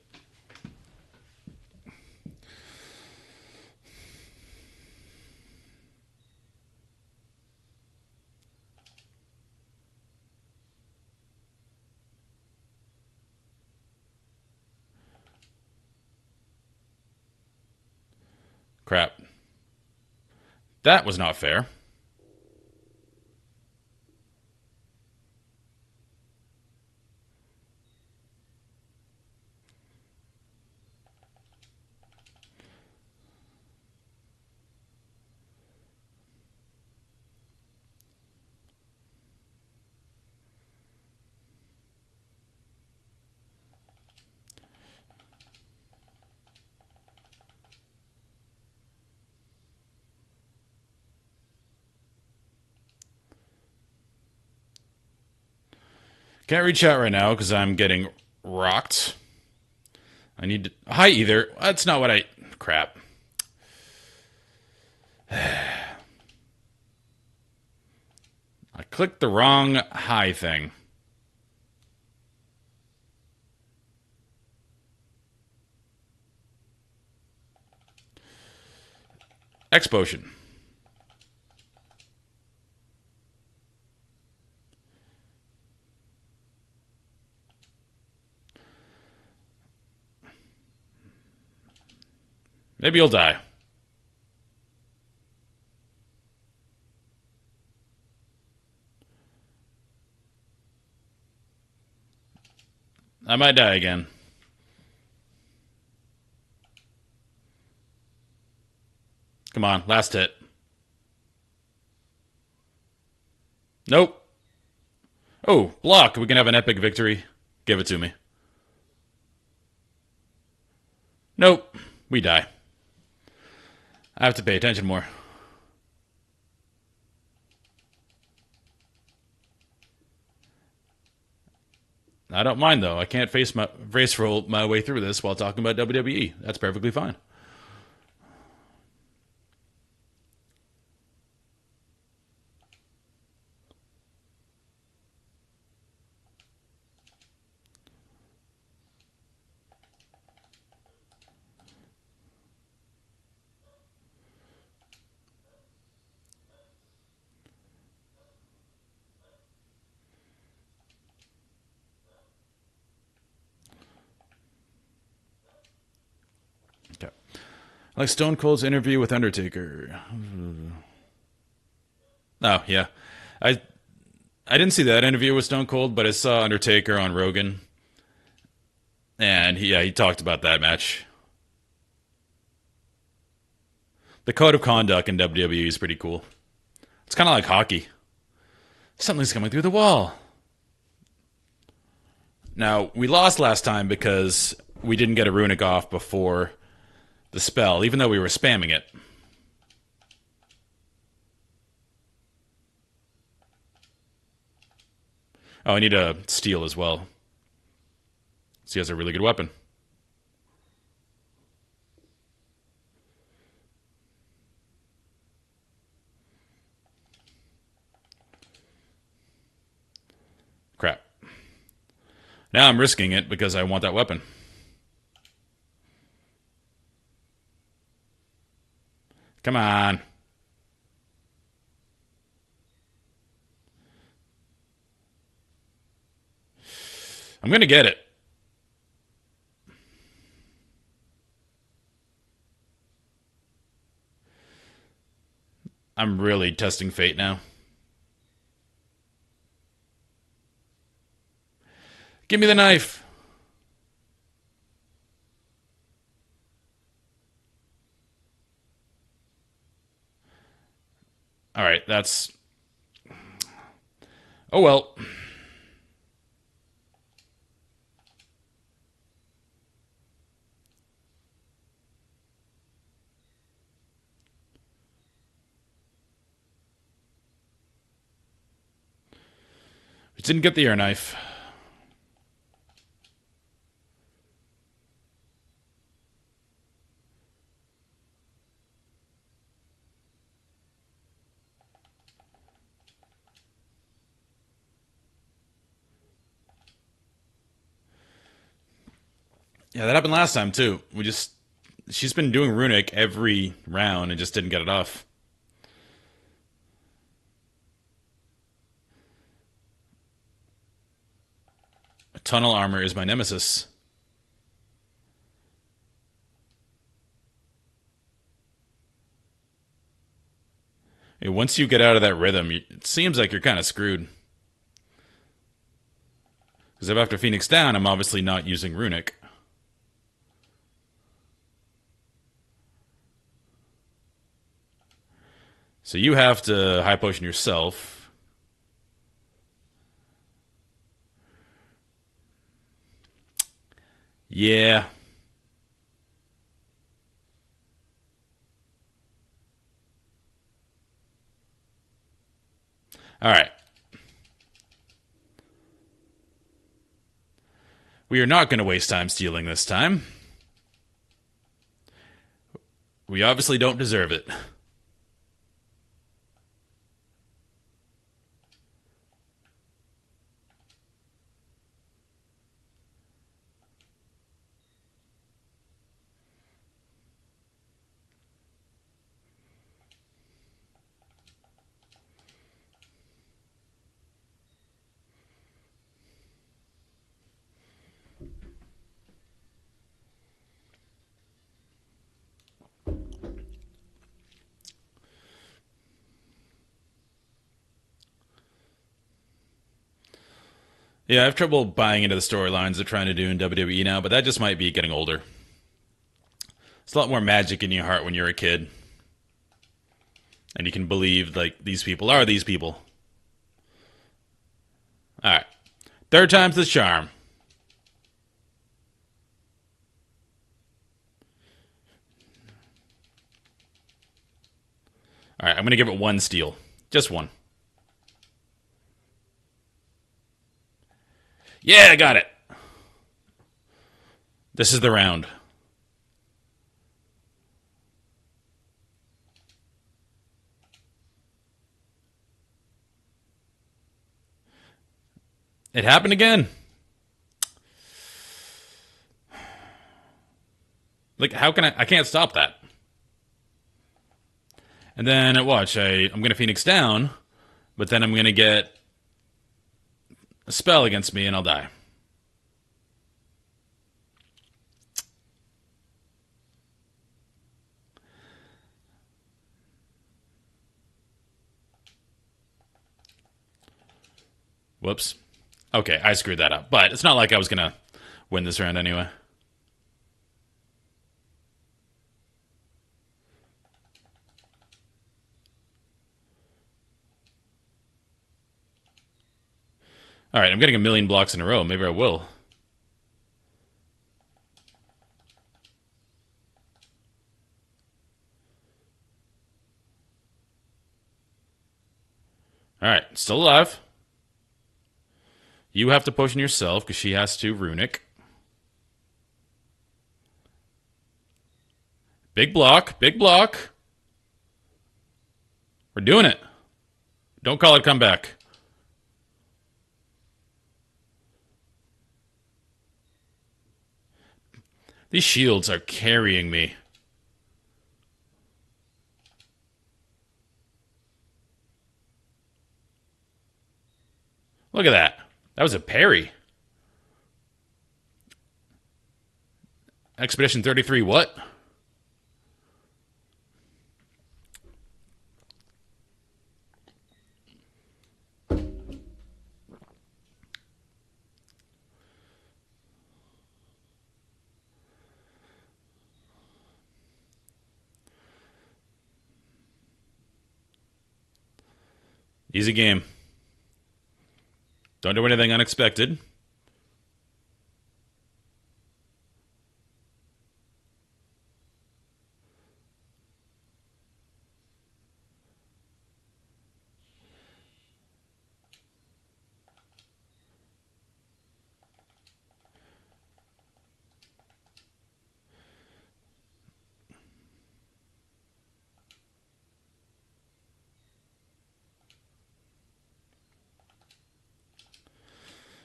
Crap. That was not fair. Can't reach out right now because I'm getting rocked. I need to... Hi, either. That's not what I... Crap. I clicked the wrong high thing. X potion. Maybe you'll die. I might die again. Come on, last hit. Nope. Oh, block. We can have an epic victory. Give it to me. Nope. We die. I have to pay attention more. I don't mind, though. I can't race roll my way through this while talking about WWE. That's perfectly fine. Okay. Like Stone Cold's interview with Undertaker. Oh, yeah. I I didn't see that interview with Stone Cold, but I saw Undertaker on Rogan. And he talked about that match. The code of conduct in WWE is pretty cool. It's kind of like hockey. Something's coming through the wall. Now, we lost last time because we didn't get a runic off before the spell, even though we were spamming it. Oh, I need a steel as well. So he has a really good weapon. Crap. Now I'm risking it because I want that weapon. Come on. I'm going to get it. I'm really testing fate now. Give me the knife. All right, that's... Oh, well. We didn't get the air knife. Yeah, that happened last time, too. She's been doing runic every round and just didn't get it off. Tunnel armor is my nemesis. Once you get out of that rhythm, it seems like you're kind of screwed. Because if after Phoenix down, I'm obviously not using runic. So you have to high potion yourself. Yeah. Alright. We are not going to waste time stealing this time. We obviously don't deserve it. Yeah, I have trouble buying into the storylines they're trying to do in WWE now, but that just might be getting older. It's a lot more magic in your heart when you're a kid. And you can believe, like, these people are these people. Alright. Third time's the charm. Alright, I'm going to give it one steal. Just one. Yeah, I got it. This is the round. It happened again. Like, how can I can't stop that. And then, watch, I'm going to Phoenix down, but then I'm going to get a spell against me and I'll die. Whoops. Okay, I screwed that up. But it's not like I was going to win this round anyway. Alright, I'm getting a million blocks in a row. Maybe I will. Alright, still alive. You have to potion yourself because she has to runic. Big block, big block. We're doing it. Don't call it comeback. These shields are carrying me. Look at that. That was a parry. Expedition 33, what? Easy game. Don't do anything unexpected.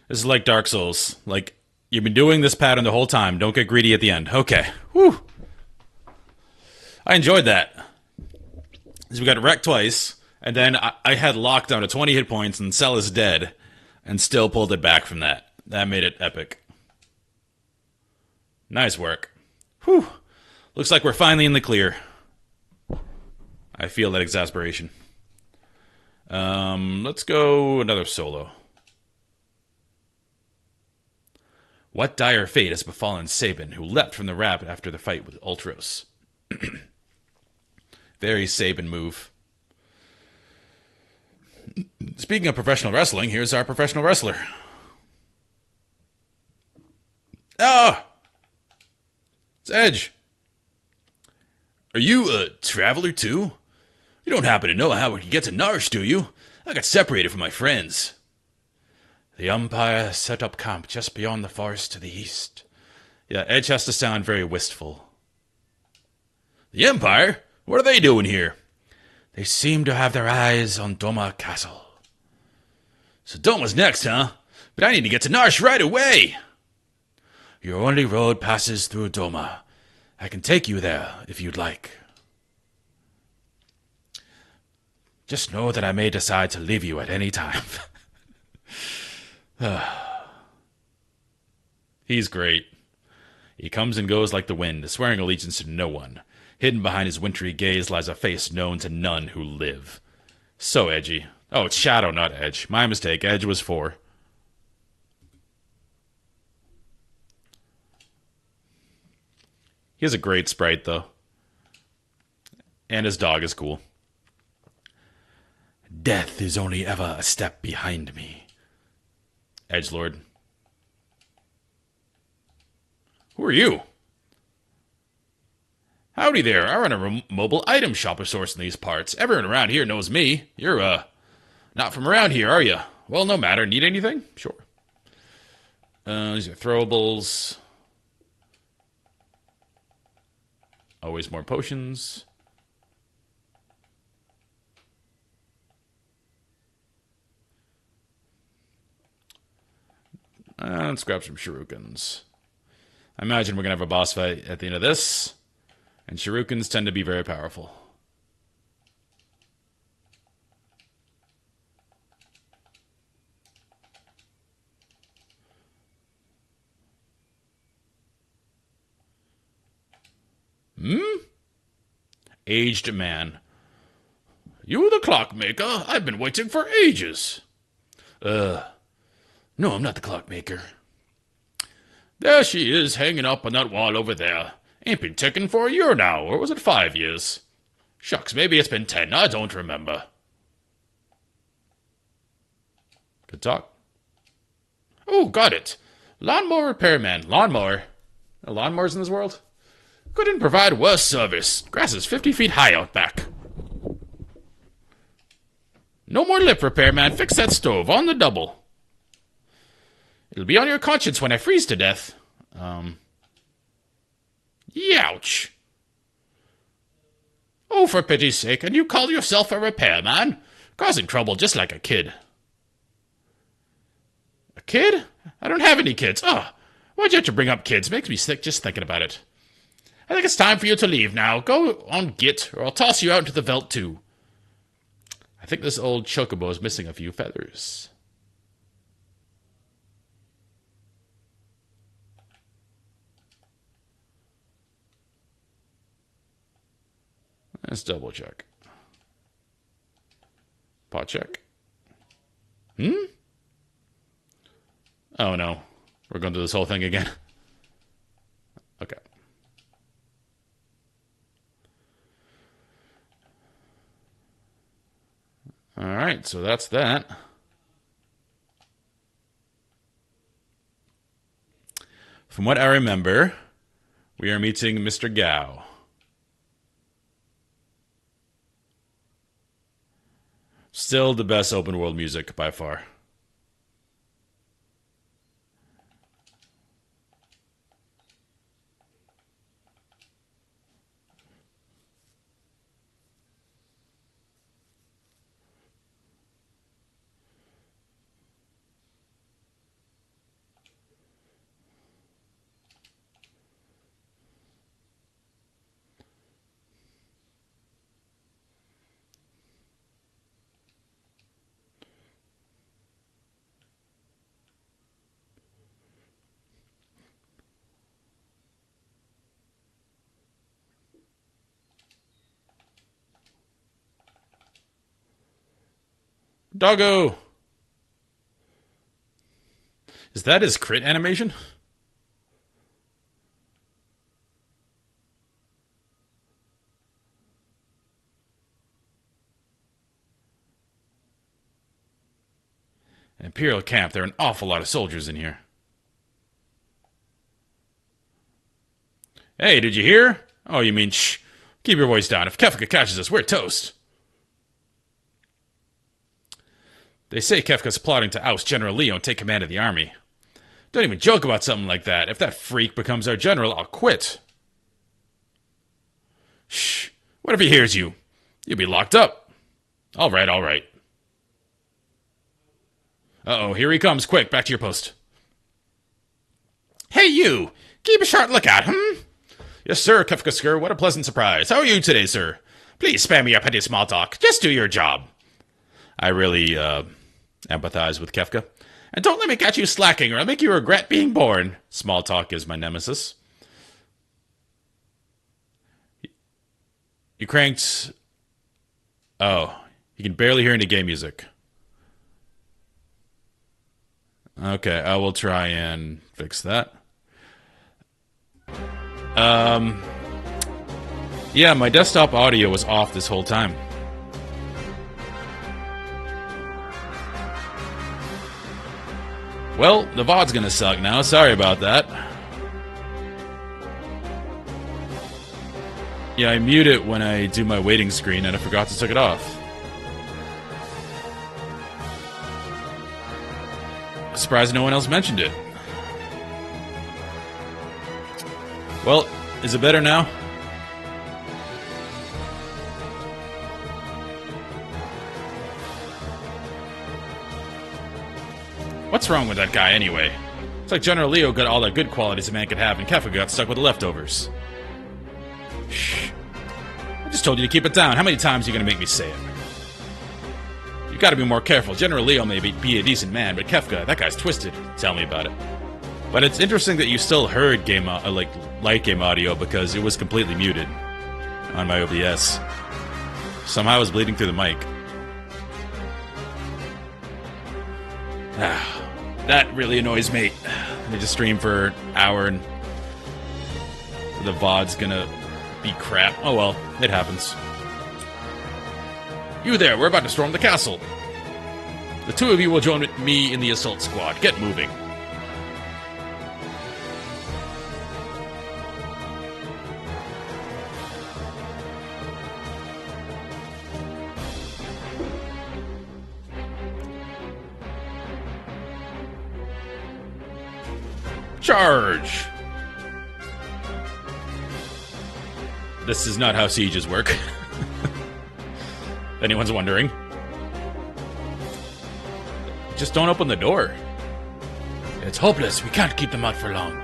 This is like Dark Souls. Like, you've been doing this pattern the whole time. Don't get greedy at the end. Okay. Whew. I enjoyed that. So we got wrecked twice, and then I had lockdown to 20 hit points, and Cell is dead, and still pulled it back from that. That made it epic. Nice work. Whew. Looks like we're finally in the clear. I feel that exasperation. Let's go another solo. What dire fate has befallen Sabin, who leapt from the raft after the fight with Ultros? Very Sabin move. Speaking of professional wrestling, here's our professional wrestler. Ah! It's Edge. Are you a traveler too? You don't happen to know how we can get to Narsh, do you? I got separated from my friends. The Empire set up camp just beyond the forest to the east. Yeah, Edge has to sound very wistful. The Empire? What are they doing here? They seem to have their eyes on Doma Castle. So Doma's next, huh? But I need to get to Narsh right away! Your only road passes through Doma. I can take you there if you'd like. Just know that I may decide to leave you at any time. He's great. He comes and goes like the wind, swearing allegiance to no one. Hidden behind his wintry gaze lies a face known to none who live. So edgy. Oh, it's Shadow, not Edge. My mistake. Edge was 4. He has a great sprite, though. And his dog is cool. Death is only ever a step behind me. Edgelord. Who are you? Howdy there. I run a mobile item shop of sorts in these parts. Everyone around here knows me. You're, not from around here, are you? Well, no matter. Need anything? Sure. These are throwables. Always more potions. Let's grab some shurikens. I imagine we're going to have a boss fight at the end of this. And shurikens tend to be very powerful. Aged man. You the clockmaker? I've been waiting for ages. No, I'm not the clockmaker. There she is, hanging up on that wall over there. Ain't been ticking for a year now, or was it 5 years? Shucks, maybe it's been 10, I don't remember. Good talk. Oh, got it. Lawnmower repairman. Lawnmower. No lawnmowers in this world? Couldn't provide worse service. Grass is 50 feet high out back. No more lip repair, man. Fix that stove on the double. It'll be on your conscience when I freeze to death. Youch. Oh, for pity's sake, and you call yourself a repairman? Causing trouble just like a kid. A kid? I don't have any kids. Oh, why'd you have to bring up kids? Makes me sick just thinking about it. I think it's time for you to leave now. Go on, git, or I'll toss you out into the veldt too. I think this old chocobo is missing a few feathers. Let's double check. Pot check. Oh no. We're going to do this whole thing again. Okay. Alright, so that's that. From what I remember, we are meeting Mr. Gao. Still the best open world music by far. Doggo! Is that his crit animation? Imperial camp, there are an awful lot of soldiers in here. Hey, did you hear? Oh, you mean shh. Keep your voice down. If Kefka catches us, we're toast. They say Kefka's plotting to oust General Leo and take command of the army. Don't even joke about something like that. If that freak becomes our general, I'll quit. Shh. What if he hears you? You'll be locked up. All right, all right. Uh-oh, here he comes. Quick, back to your post. Hey, you! Keep a sharp lookout, Yes, sir, Kefka Skur. What a pleasant surprise. How are you today, sir? Please spare me your petty small talk. Just do your job. I really, empathize with Kefka. And don't let me catch you slacking, or I'll make you regret being born. Small talk is my nemesis. You cranked... Oh, you can barely hear any game music. Okay, I will try and fix that. Yeah, my desktop audio was off this whole time. Well, the VOD's gonna suck now. Sorry about that. Yeah, I mute it when I do my waiting screen, and I forgot to take it off. Surprised no one else mentioned it. Well, is it better now? What's wrong with that guy anyway? It's like General Leo got all the good qualities a man could have, and Kefka got stuck with the leftovers. Shh. I just told you to keep it down. How many times are you gonna make me say it? You gotta be more careful. General Leo may be a decent man, but Kefka, that guy's twisted. Tell me about it. But it's interesting that you still heard light game audio because it was completely muted on my OBS. Somehow I was bleeding through the mic. That really annoys me. I just stream for an hour and the VOD's gonna be crap. Oh well, it happens. You there, we're about to storm the castle. The two of you will join me in the assault squad. Get moving. Charge! This is not how sieges work. If anyone's wondering. Just don't open the door. It's hopeless. We can't keep them out for long.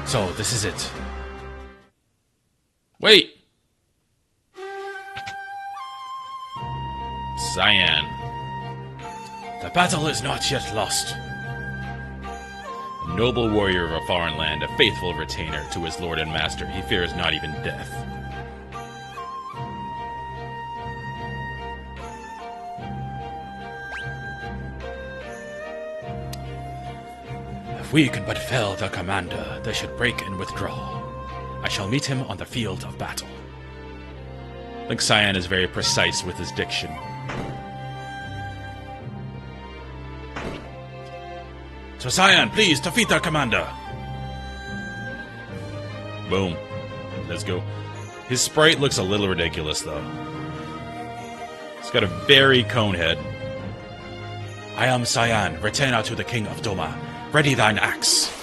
So, this is it. Wait! Cyan. The battle is not yet lost. Noble warrior of a foreign land, a faithful retainer to his lord and master, he fears not even death. If we can but fell the commander, they should break and withdraw. I shall meet him on the field of battle. I think Cyan is very precise with his diction. So Cyan, please, defeat our commander. Boom. Let's go. His sprite looks a little ridiculous, though. He's got a very cone head. I am Cyan, retainer to the King of Doma. Ready thine axe.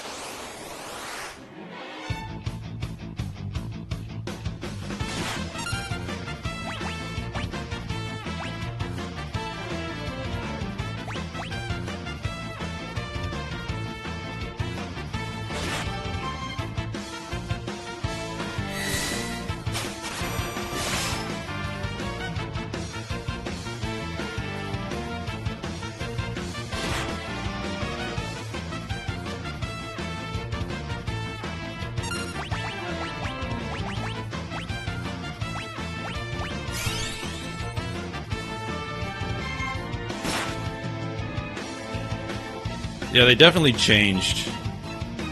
Yeah, they definitely changed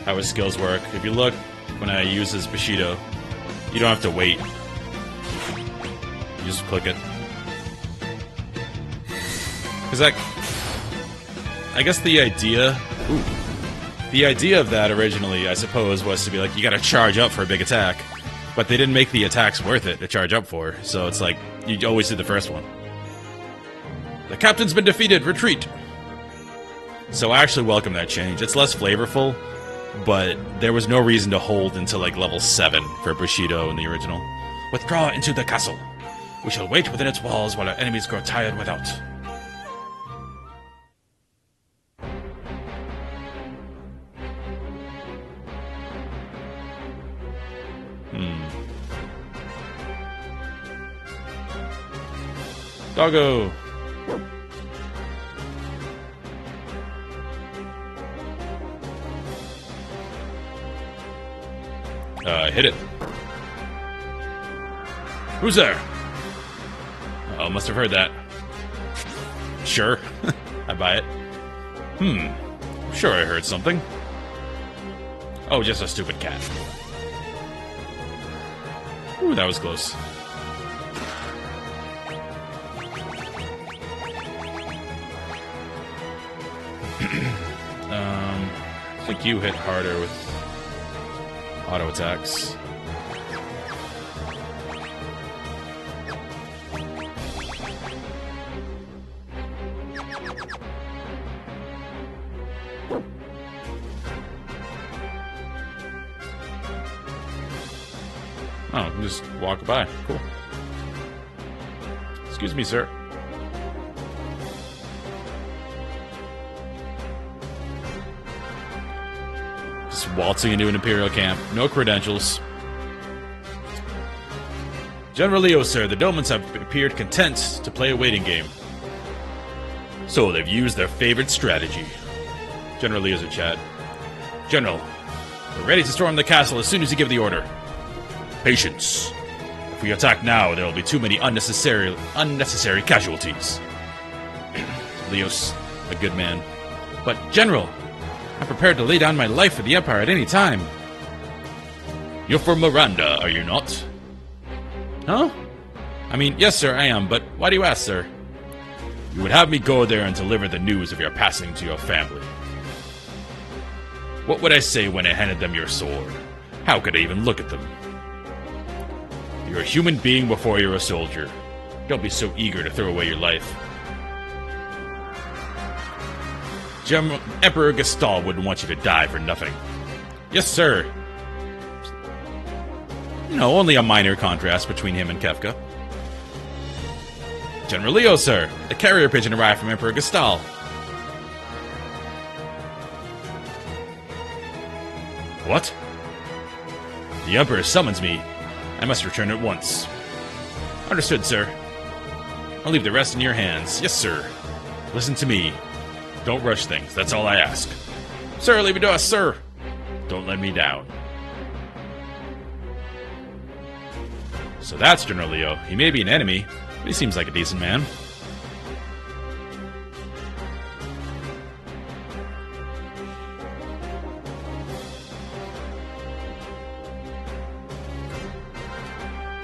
how his skills work. If you look, when I use his Bushido, you don't have to wait. You just click it. Because I guess the idea... Ooh. The idea of that originally, I suppose, was to be like, you gotta charge up for a big attack. But they didn't make the attacks worth it to charge up for. So it's like, you always do the first one. The captain's been defeated, retreat! So I actually welcome that change. It's less flavorful, but there was no reason to hold until like level 7 for Bushido in the original. Withdraw into the castle. We shall wait within its walls while our enemies grow tired without. Doggo! Hit it. Who's there? Oh, must have heard that. Sure. I buy it. Sure I heard something. Oh, just a stupid cat. Ooh, that was close. I think you hit harder with auto attacks. Oh, just walk by. Cool. Excuse me, sir. Just waltzing into an Imperial camp. No credentials. General Leo, sir, the Domans have appeared content to play a waiting game. So they've used their favorite strategy. General Leo's in chat. General, we're ready to storm the castle as soon as you give the order. Patience. If we attack now, there will be too many unnecessary casualties. Leo's a good man. But, General, I'm prepared to lay down my life for the Empire at any time. You're from Miranda, are you not? Huh? I mean, yes, sir, I am, but why do you ask, sir? You would have me go there and deliver the news of your passing to your family. What would I say when I handed them your sword? How could I even look at them? You're a human being before you're a soldier. Don't be so eager to throw away your life. Emperor Gestal wouldn't want you to die for nothing. Yes, sir. No, only a minor contrast between him and Kefka. General Leo, sir. The carrier pigeon arrived from Emperor Gestal. What? The Emperor summons me. I must return at once. Understood, sir. I'll leave the rest in your hands. Yes, sir. Listen to me. Don't rush things. That's all I ask. Sir, leave it to us, sir. Don't let me down. So that's General Leo. He may be an enemy, but he seems like a decent man.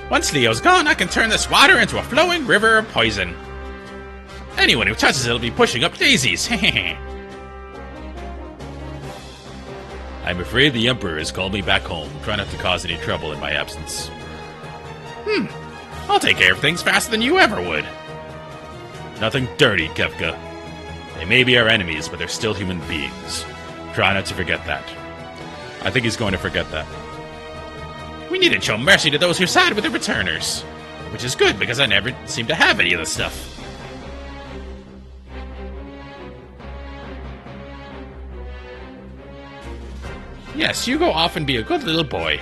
Once Leo's gone, I can turn this water into a flowing river of poison. Anyone who touches it will be pushing up daisies. I'm afraid the Emperor has called me back home. Try not to cause any trouble in my absence. I'll take care of things faster than you ever would. Nothing dirty, Kefka. They may be our enemies, but they're still human beings. Try not to forget that. I think he's going to forget that. We need to show mercy to those who side with the returners. Which is good, because I never seem to have any of this stuff. Yes, you go off and be a good little boy.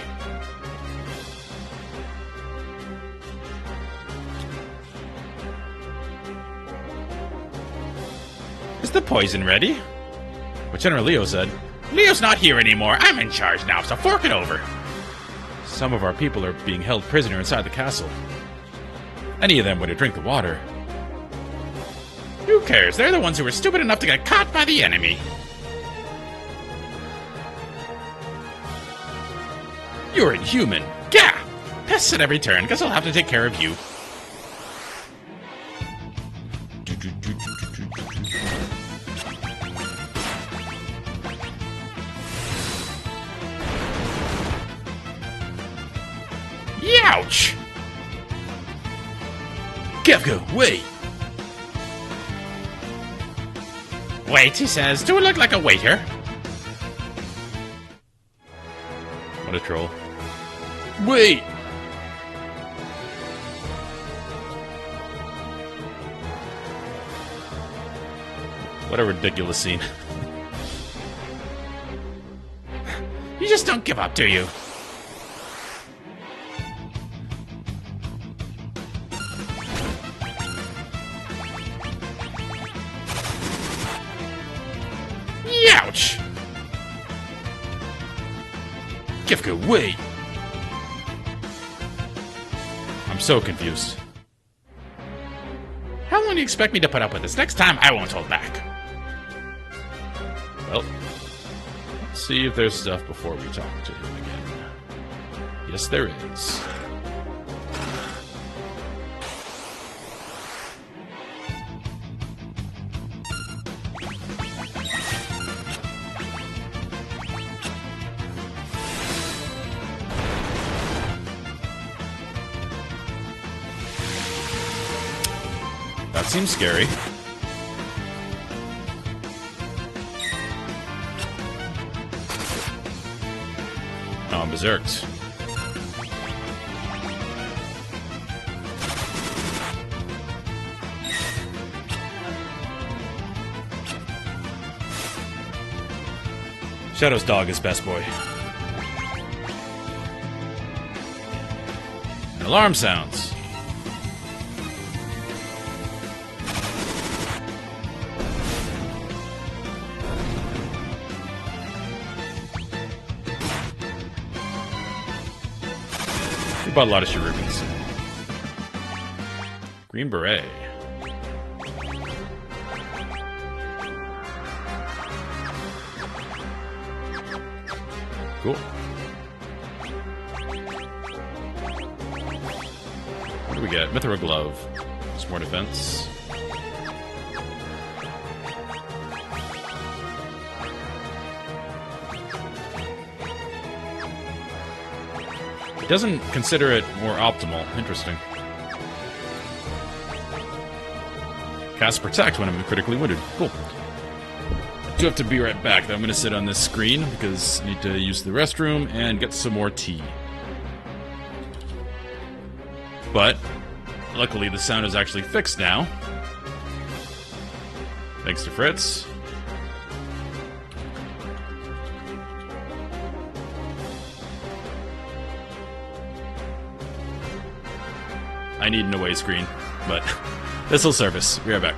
Is the poison ready? What General Leo said. Leo's not here anymore. I'm in charge now, so fork it over. Some of our people are being held prisoner inside the castle. Any of them would drink the water. Who cares? They're the ones who were stupid enough to get caught by the enemy. You're inhuman. Gah! Pests at every turn, guess I'll have to take care of you. Youch! Kefka, wait! Wait, he says. Do it look like a waiter? What a troll. Wait! What a ridiculous scene. You just don't give up, do you? Youch! Kefka, wait! I'm so confused. How long do you expect me to put up with this? Next time, I won't hold back. Well, let's see if there's stuff before we talk to him again. Yes, there is. That seems scary. Oh, I'm berserked. Shadow's dog is best boy. And alarm sounds. We bought a lot of shurikens. Green beret. Cool. What do we get? Mithril glove. Some more defense. It doesn't consider it more optimal. Interesting. Cast Protect when I'm critically wounded. Cool. I do have to be right back, though. I'm going to sit on this screen because I need to use the restroom and get some more tea. But, luckily the sound is actually fixed now. Thanks to Fritz. I need an away screen, but this will serve us. Be right back.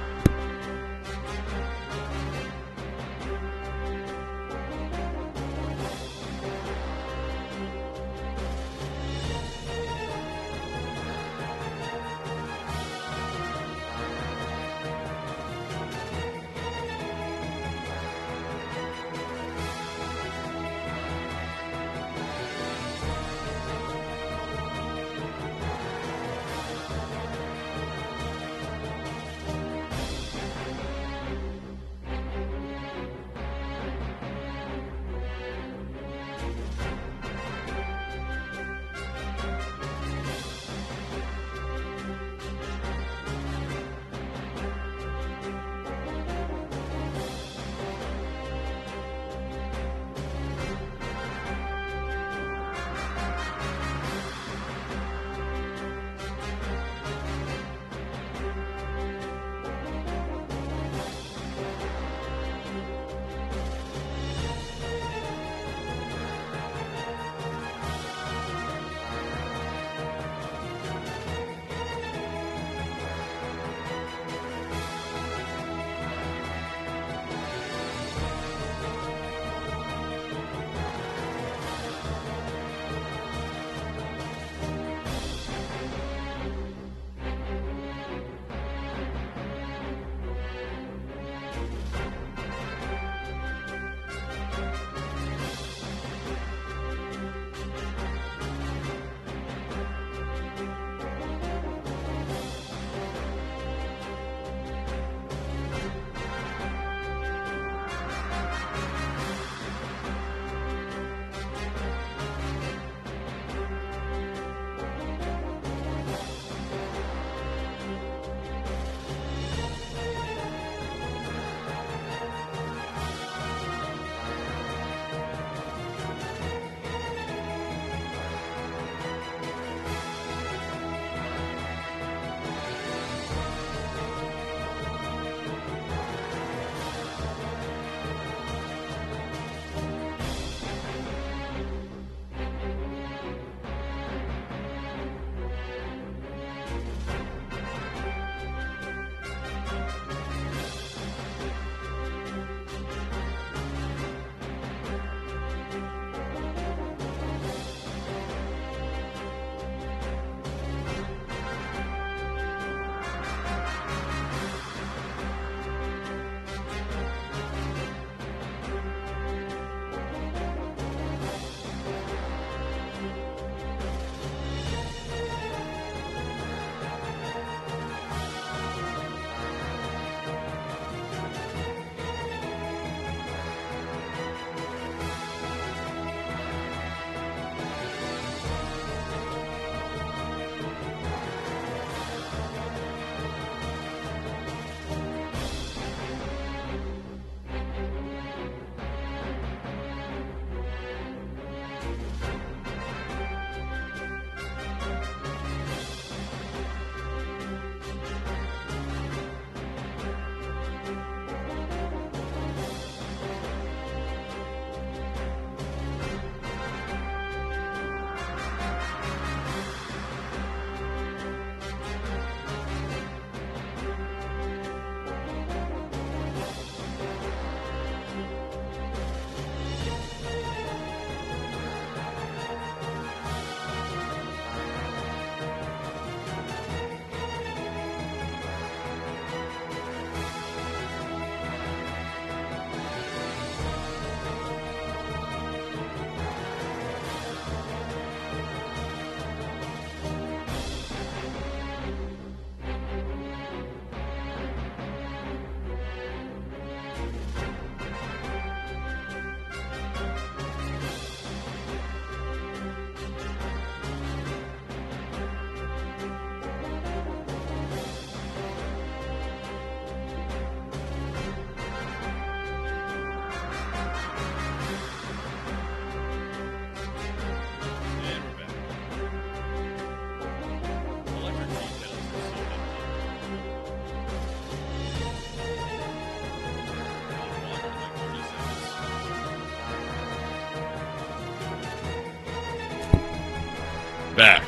back.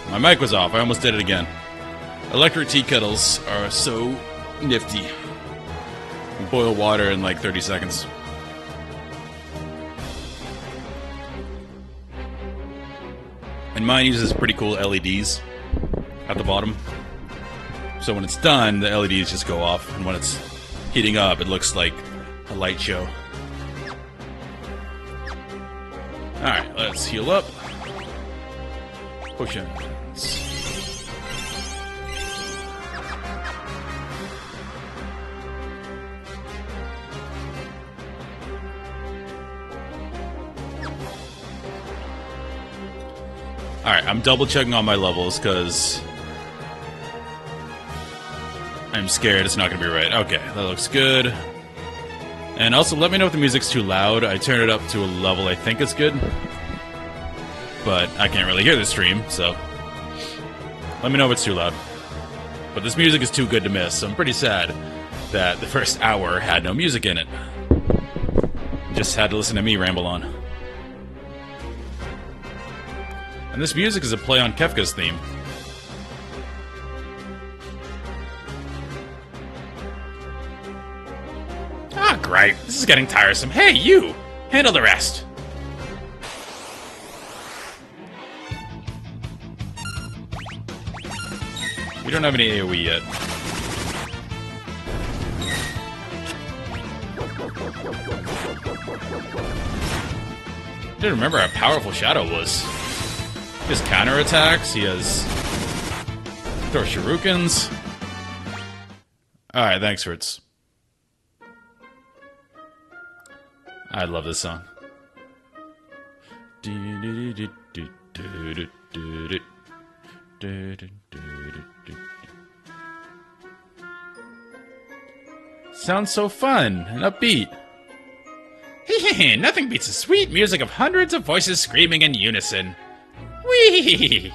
My mic was off. I almost did it again. Electric tea kettles are so nifty. You boil water in like 30 seconds. And mine uses pretty cool LEDs at the bottom. So when it's done, the LEDs just go off. And when it's heating up, it looks like a light show. Alright, let's heal up. Potions. Alright, I'm double checking all my levels because I'm scared it's not going to be right. Okay, that looks good. And also, let me know if the music's too loud. I turned it up to a level I think is good. But I can't really hear the stream, so let me know if it's too loud. But this music is too good to miss, so I'm pretty sad that the first hour had no music in it. Just had to listen to me ramble on. And this music is a play on Kefka's theme. Ah, great. This is getting tiresome. Hey, you! Handle the rest. We don't have any AoE yet. I didn't remember how powerful Shadow was. He has counterattacks, he has throw shurikens. Alright, thanks, Fritz. I love this song. Sounds so fun and upbeat. Hehehe, nothing beats the sweet music of hundreds of voices screaming in unison. Whee!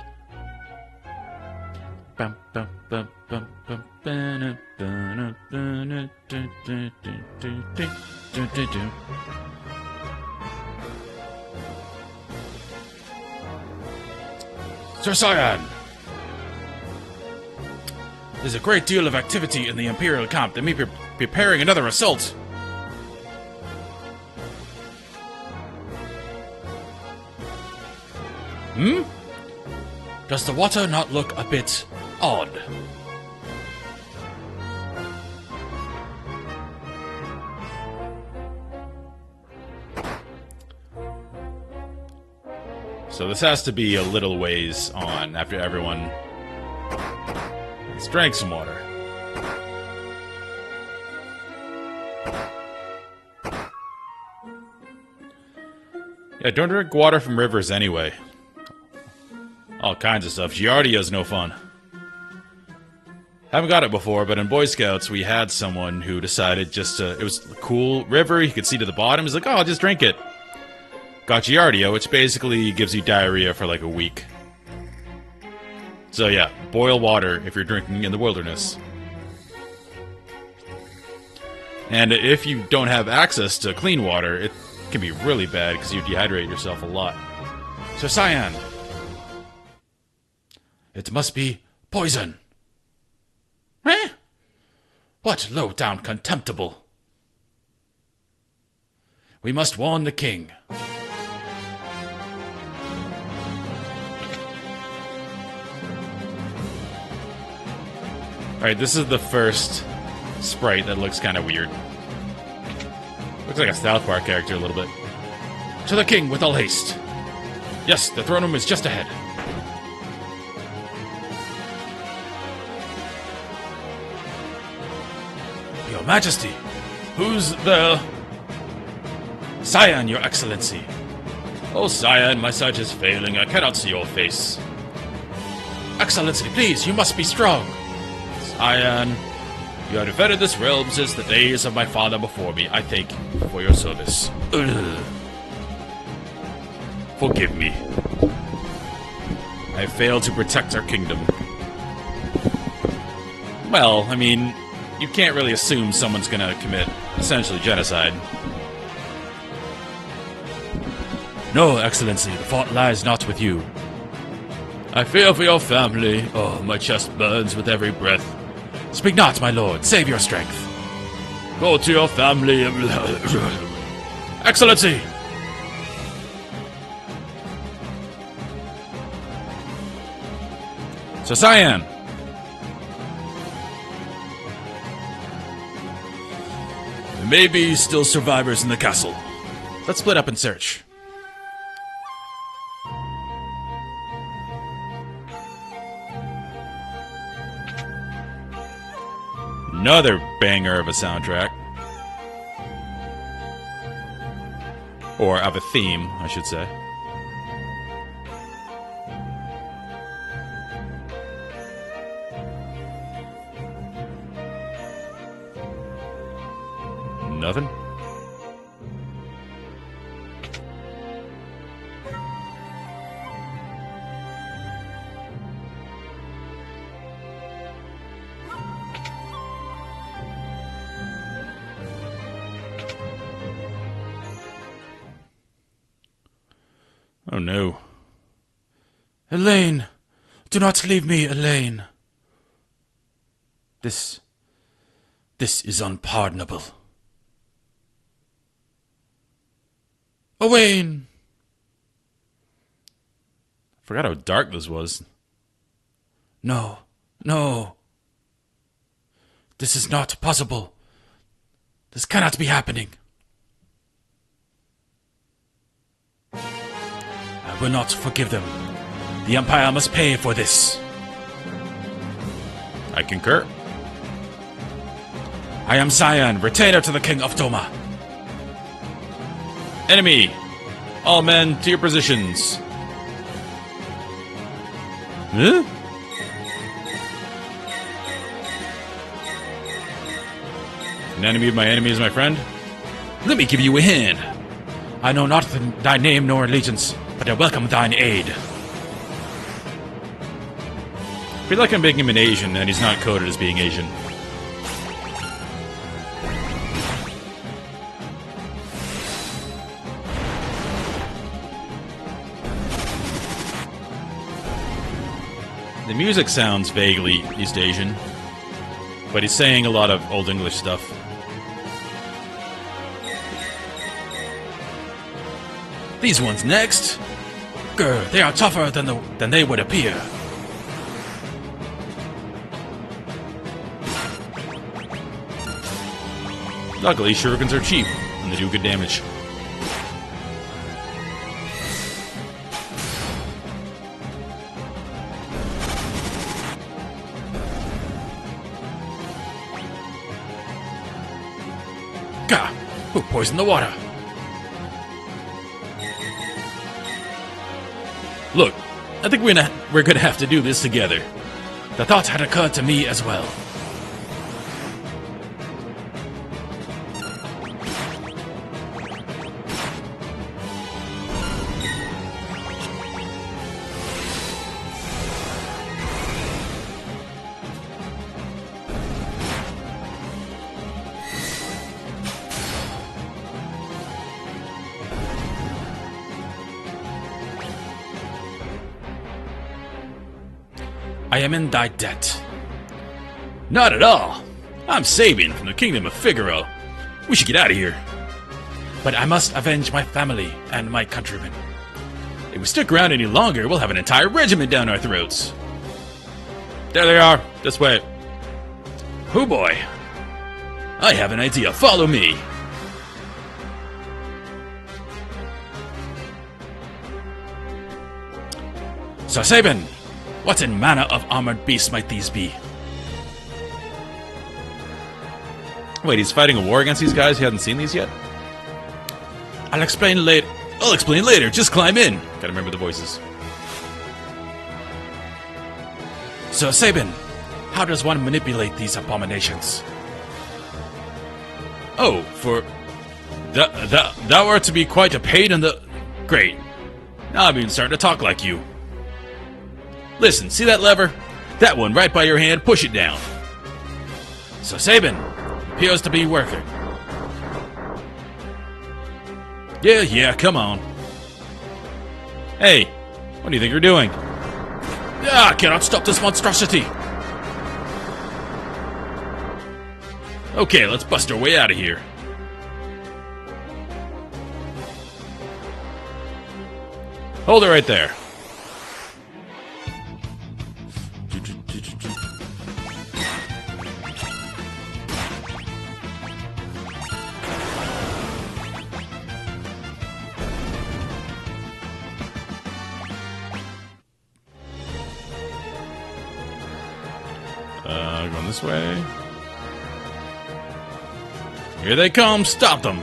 Sir Cyan! There's a great deal of activity in the Imperial camp. They may be preparing another assault. Hmm? Does the water not look a bit odd? So this has to be a little ways on after everyone has drank some water. Yeah, don't drink water from rivers anyway. All kinds of stuff. Giardia is no fun. Haven't got it before, but in Boy Scouts we had someone who decided just to... It was a cool river, you could see to the bottom. He's like, oh, I'll just drink it. Got Giardia, which basically gives you diarrhea for like a week. So yeah, boil water if you're drinking in the wilderness. And if you don't have access to clean water, it can be really bad because you dehydrate yourself a lot. So Cyan, it must be poison. Eh? What low-down contemptible? We must warn the king. Alright, this is the first sprite that looks kind of weird. Looks like a South Park character a little bit. To the king with all haste. Yes, the throne room is just ahead. Your Majesty, who's the... Cyan, Your Excellency. Oh, Cyan, my sight is failing. I cannot see your face. Excellency, please, you must be strong. Cyan, you have defended this realm since the days of my father before me. I thank you for your service. Ugh. Forgive me. I failed to protect our kingdom. Well, I mean, you can't really assume someone's gonna commit, essentially, genocide. No, Excellency, the fault lies not with you. I fear for your family. Oh, my chest burns with every breath. Speak not, my lord. Save your strength. Go to your family. Excellency! Sir Cyan! There may be still survivors in the castle. Let's split up and search. Another banger of a soundtrack. Or of a theme, I should say. Nothing? Oh no. Elaine! Do not leave me, Elaine! This is unpardonable. Owain! Forgot how dark this was. No. This is not possible. This cannot be happening. I will not forgive them. The Empire must pay for this. I concur. I am Cyan, retainer to the King of Doma. Enemy! All men to your positions. Huh? An enemy of my enemy is my friend? Let me give you a hint. I know not thy name nor allegiance, but I welcome thine aid. I feel like I'm making him an Asian, and he's not coded as being Asian. The music sounds vaguely East Asian, but he's saying a lot of Old English stuff. These ones next? Grr, they are tougher than they would appear. Luckily, shurikens are cheap, and they do good damage. Gah! Who poisoned the water? Look, I think we're gonna have to do this together. The thought had occurred to me as well. I am in thy debt. Not at all. I'm Sabin from the Kingdom of Figaro. We should get out of here. But I must avenge my family and my countrymen. If we stick around any longer, we'll have an entire regiment down our throats. There they are. This way. Hoo boy. I have an idea. Follow me. Sir Sabin, what in manner of armored beasts might these be? Wait, he's fighting a war against these guys? He hasn't seen these yet? I'll explain later. Just climb in. Gotta remember the voices. Sir Sabin, how does one manipulate these abominations? Oh, for... Thou art to be quite a pain in the... Great. Now I'm even starting to talk like you. Listen, see that lever? That one right by your hand, push it down. So Sabin, appears to be working. Yeah, come on. Hey, what do you think you're doing? Ah, I cannot stop this monstrosity. Okay, let's bust our way out of here. Hold it right there. Going this way. Here they come, stop them.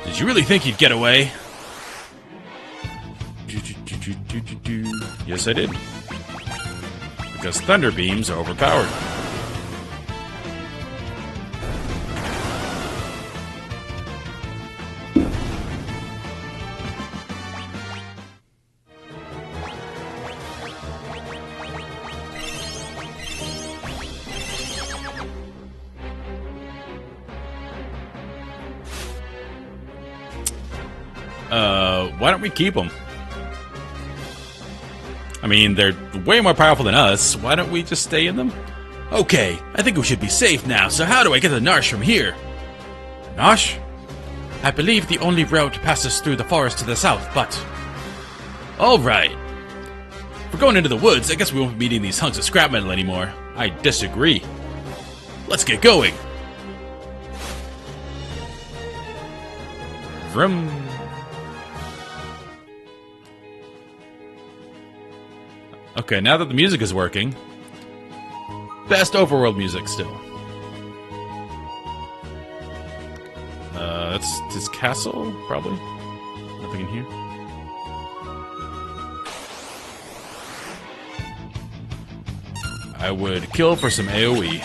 Did you really think you'd get away? Yes, I did. Because thunder beams are overpowered. Why don't we keep them? I mean, they're way more powerful than us. Why don't we just stay in them? Okay, I think we should be safe now, so how do I get to Narshe from here? Narshe? I believe the only route passes through the forest to the south, but... Alright. If we're going into the woods, I guess we won't be meeting these hunks of scrap metal anymore. I disagree. Let's get going. Vroom. Okay, now that the music is working, best overworld music still. That's his castle, probably. Nothing in here. I would kill for some AoE.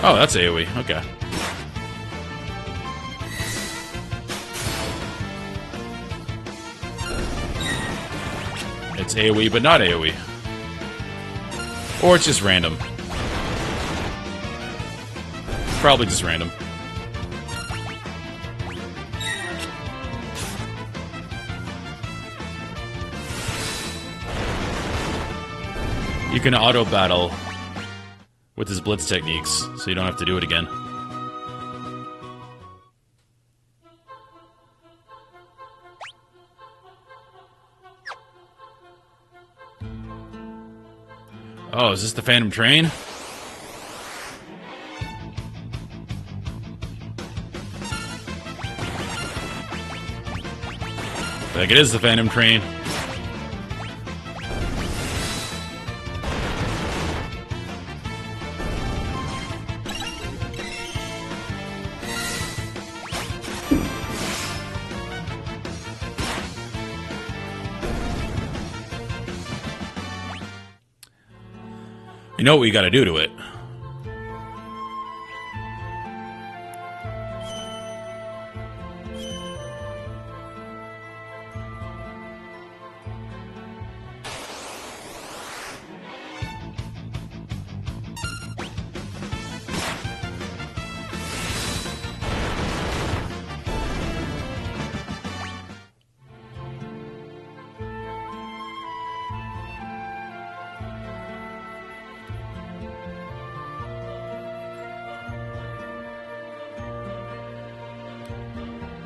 Oh, that's AoE. Okay. It's AoE, but not AoE. Or it's just random. Probably just random. You can auto-battle with his blitz techniques, so you don't have to do it again. Oh, is this the Phantom Train? Like it is the Phantom Train. You know what we gotta do to it.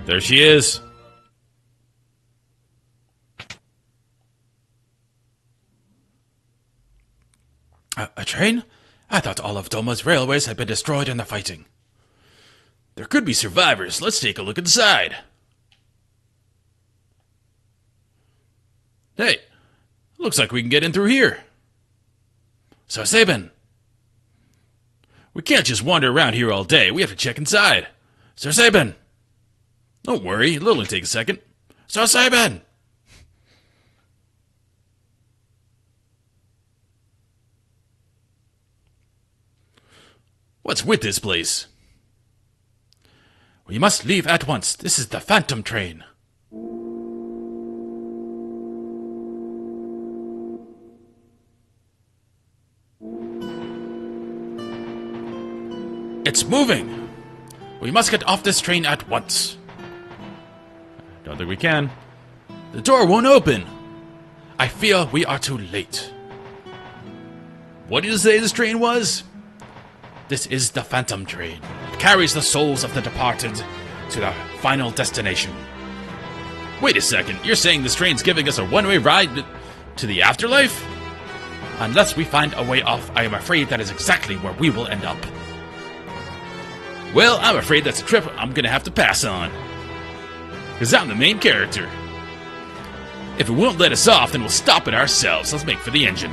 There she is. A train? I thought all of Doma's railways had been destroyed in the fighting. There could be survivors. Let's take a look inside. Hey, looks like we can get in through here. So, Sabin, we can't just wander around here all day. We have to check inside. Sir Sabin! Don't worry, it'll only take a second. Sir Saban! What's with this place? We must leave at once. This is the Phantom Train. It's moving! We must get off this train at once. Don't think we can. The door won't open. I fear we are too late. What did you say this train was? This is the Phantom Train. It carries the souls of the departed to their final destination. Wait a second, you're saying this train's giving us a one-way ride to the afterlife? Unless we find a way off, I am afraid that is exactly where we will end up. Well, I'm afraid that's a trip I'm gonna have to pass on. Because I'm the main character. If it won't let us off, then we'll stop it ourselves. Let's make for the engine.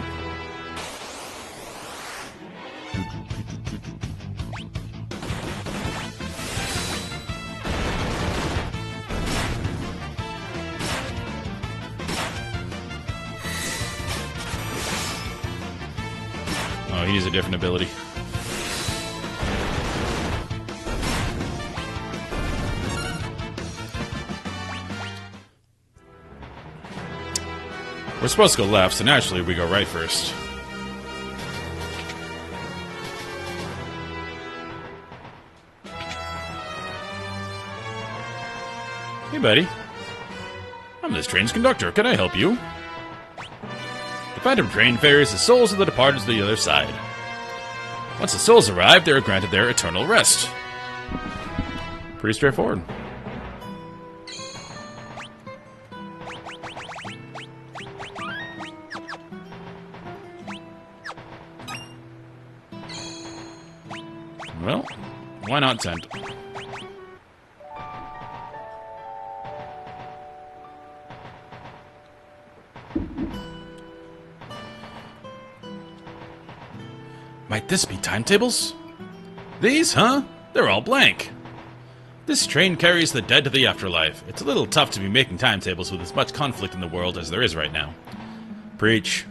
Oh, he has a different ability. We're supposed to go left, so naturally we go right first. Hey, buddy. I'm this train's conductor. Can I help you? The Phantom Train ferries the souls of the departed to the other side. Once the souls arrive, they are granted their eternal rest. Pretty straightforward. Well, why not tent? Might this be timetables? These, huh? They're all blank. This train carries the dead to the afterlife. It's a little tough to be making timetables with as much conflict in the world as there is right now. Preach.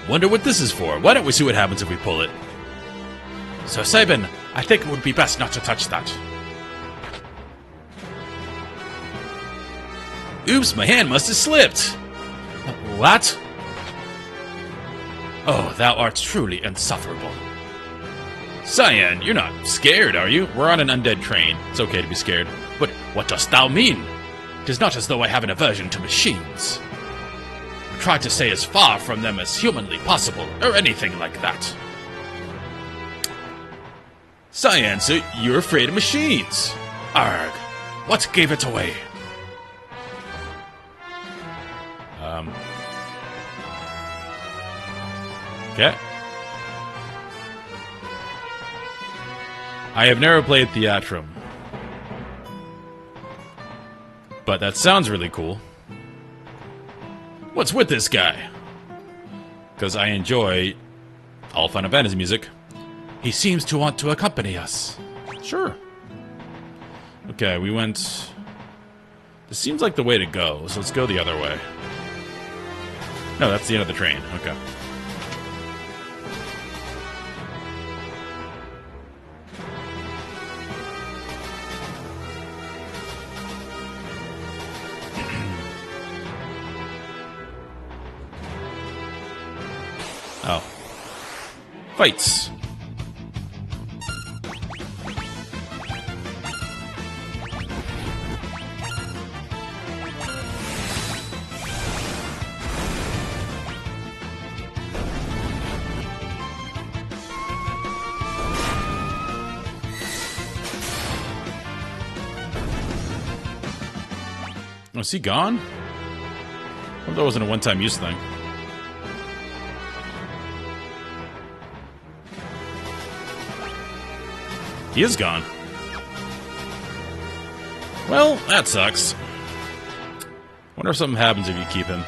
Wonder what this is for. Why don't we see what happens if we pull it? Sir Saban, I think it would be best not to touch that. Oops, my hand must have slipped. What? Oh, thou art truly insufferable. Cyan, you're not scared, are you? We're on an undead train. It's okay to be scared. But what dost thou mean? It is not as though I have an aversion to machines. I try to stay as far from them as humanly possible, or anything like that. Cyan, so you're afraid of machines? Arg, what gave it away? Okay. I have never played Theatrum, but that sounds really cool. What's with this guy? Because I enjoy all Final Fantasy music. He seems to want to accompany us. Sure. Okay, we went... This seems like the way to go, so let's go the other way. No, that's the end of the train. Okay. Oh. Fights. Oh, is he gone? I hope that wasn't a one-time use thing. He is gone. Well, that sucks. Wonder if something happens if you keep him.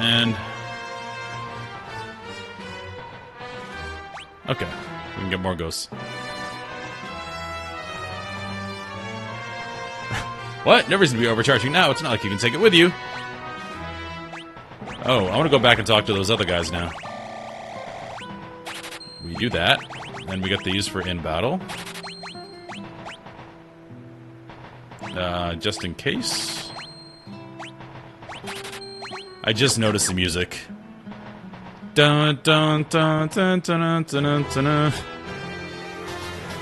And... okay, we can get more ghosts. What? No reason to be overcharging now. It's not like you can take it with you. Oh, I want to go back and talk to those other guys now. We do that. Then we get these for in battle. Just in case. I just noticed the music. Dun dun dun dun dun dun dun dun.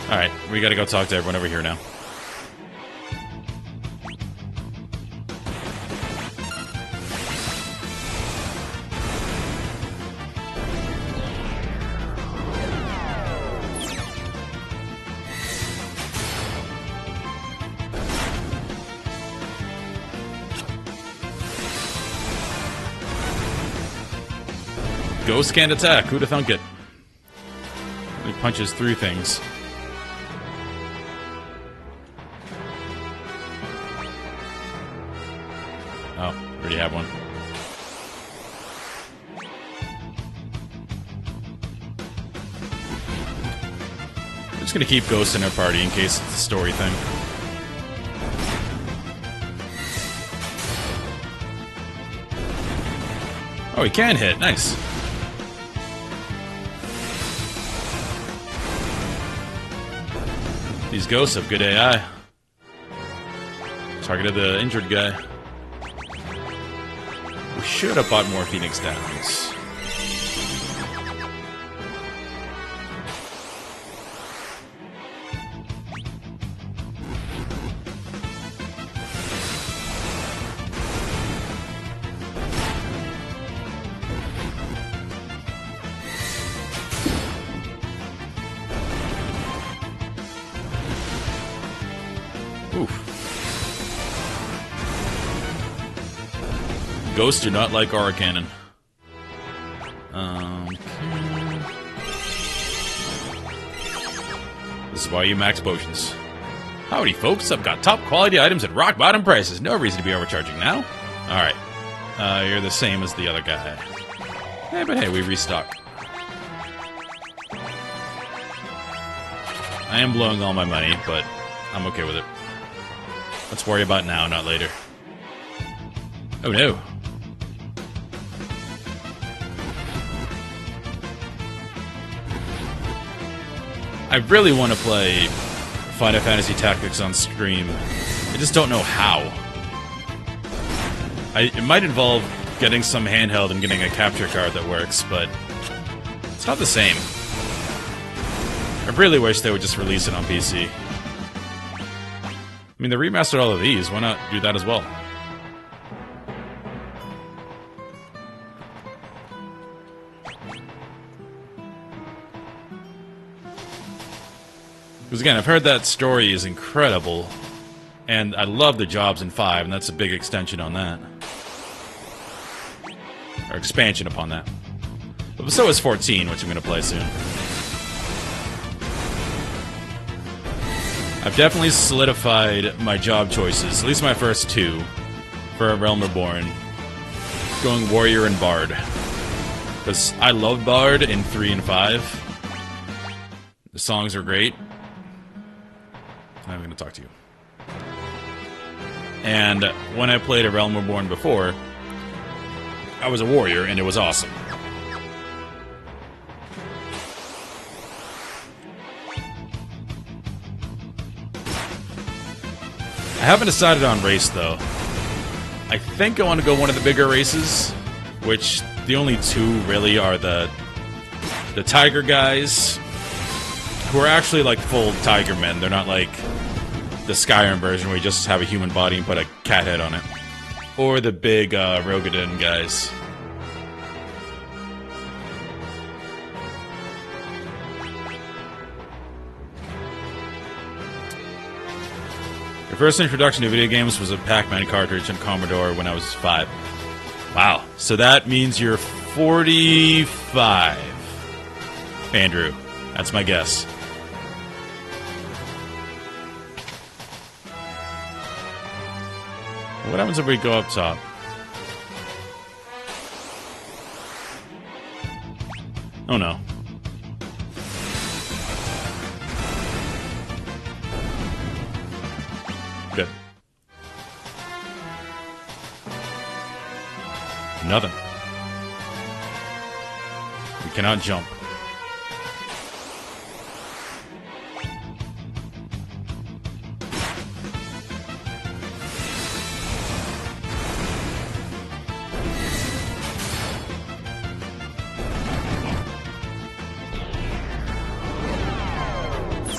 Alright, we gotta go talk to everyone over here now. Ghost can't attack. Who'da thunk it? He punches through things. Oh, already have one. I'm just gonna keep ghosts in our party in case it's a story thing. Oh, he can hit. Nice. These ghosts have good AI. Targeted the injured guy. We should have bought more Phoenix Downs. Oof. Ghosts do not like aura cannon. This is why you max potions. Howdy, folks. I've got top quality items at rock bottom prices. No reason to be overcharging now. Alright. You're the same as the other guy. Hey, but hey, we restock. I am blowing all my money, but I'm okay with it. Let's worry about now, not later. Oh no. I really want to play Final Fantasy Tactics on stream. I just don't know how. It might involve getting some handheld and getting a capture card that works, but it's not the same. I really wish they would just release it on PC. I mean, they remastered all of these. Why not do that as well? Because again, I've heard that story is incredible, and I love the jobs in 5, and that's a big extension on that. Or expansion upon that. But so is 14, which I'm going to play soon. I've definitely solidified my job choices, at least my first 2, for Realm Reborn. Going Warrior and Bard. Because I love Bard in 3 and 5. The songs are great. I'm going to talk to you. And when I played a Realm Reborn before, I was a warrior, and it was awesome. I haven't decided on race, though. I think I want to go one of the bigger races, which the only 2 really are the tiger guys, who are actually like full tiger men. They're not like the Skyrim version where you just have a human body and put a cat head on it. Or the big Rogadin guys. Your first introduction to video games was a Pac-Man cartridge on Commodore when I was 5. Wow. So that means you're 45. Andrew. That's my guess. What happens if we go up top? Oh no. Good. Nothing. We cannot jump.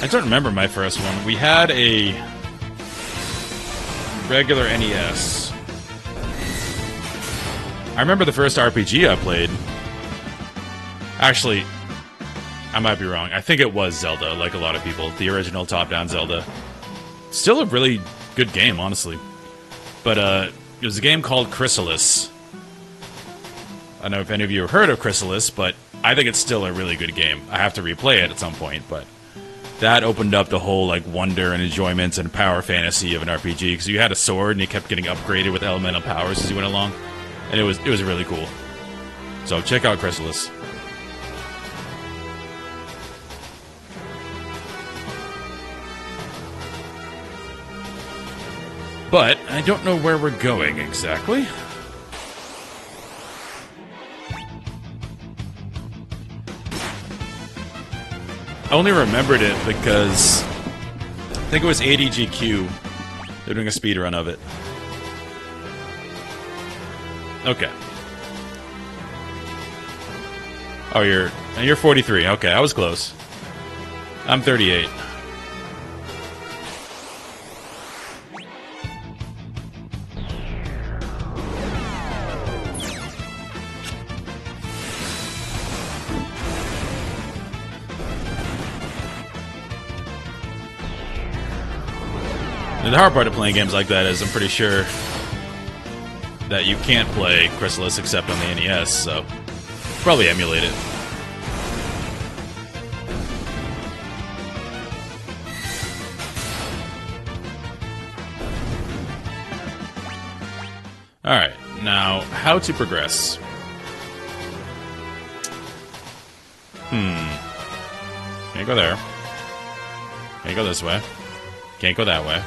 I don't remember my first one. We had a regular NES. I remember the first RPG I played. Actually, I might be wrong. I think it was Zelda, like a lot of people. The original top-down Zelda. Still a really good game, honestly. But it was a game called Chrysalis. I don't know if any of you have heard of Chrysalis, but I think it's still a really good game. I have to replay it at some point, but that opened up the whole like wonder and enjoyment and power fantasy of an RPG, because you had a sword and you kept getting upgraded with elemental powers as you went along, and it was really cool. So check out Chrysalis. But I don't know where we're going exactly. I only remembered it because I think it was ADGQ. They're doing a speedrun of it. Okay. Oh, you're 43. Okay, I was close. I'm 38. The hard part of playing games like that is I'm pretty sure that you can't play Chrysalis except on the NES, so probably emulate it. Alright, now how to progress. Can't go there. Can't go this way. Can't go that way.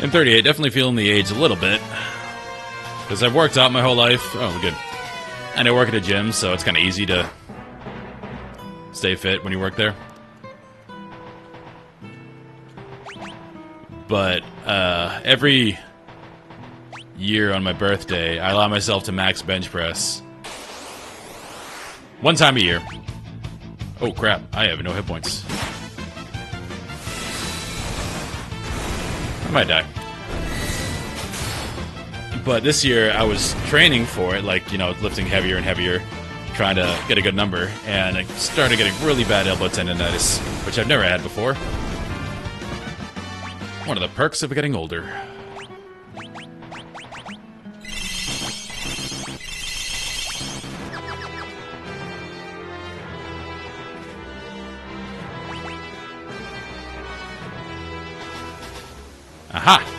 I'm 38, definitely feeling the age a little bit. Because I've worked out my whole life. Oh, good. And I work at a gym, so it's kind of easy to stay fit when you work there. But every year on my birthday, I allow myself to max bench press. One time a year. Oh, crap. I have no hit points. I might die. But this year, I was training for it, like, you know, lifting heavier and heavier, trying to get a good number, and I started getting really bad elbow tendonitis, which I've never had before. One of the perks of getting older. Aha!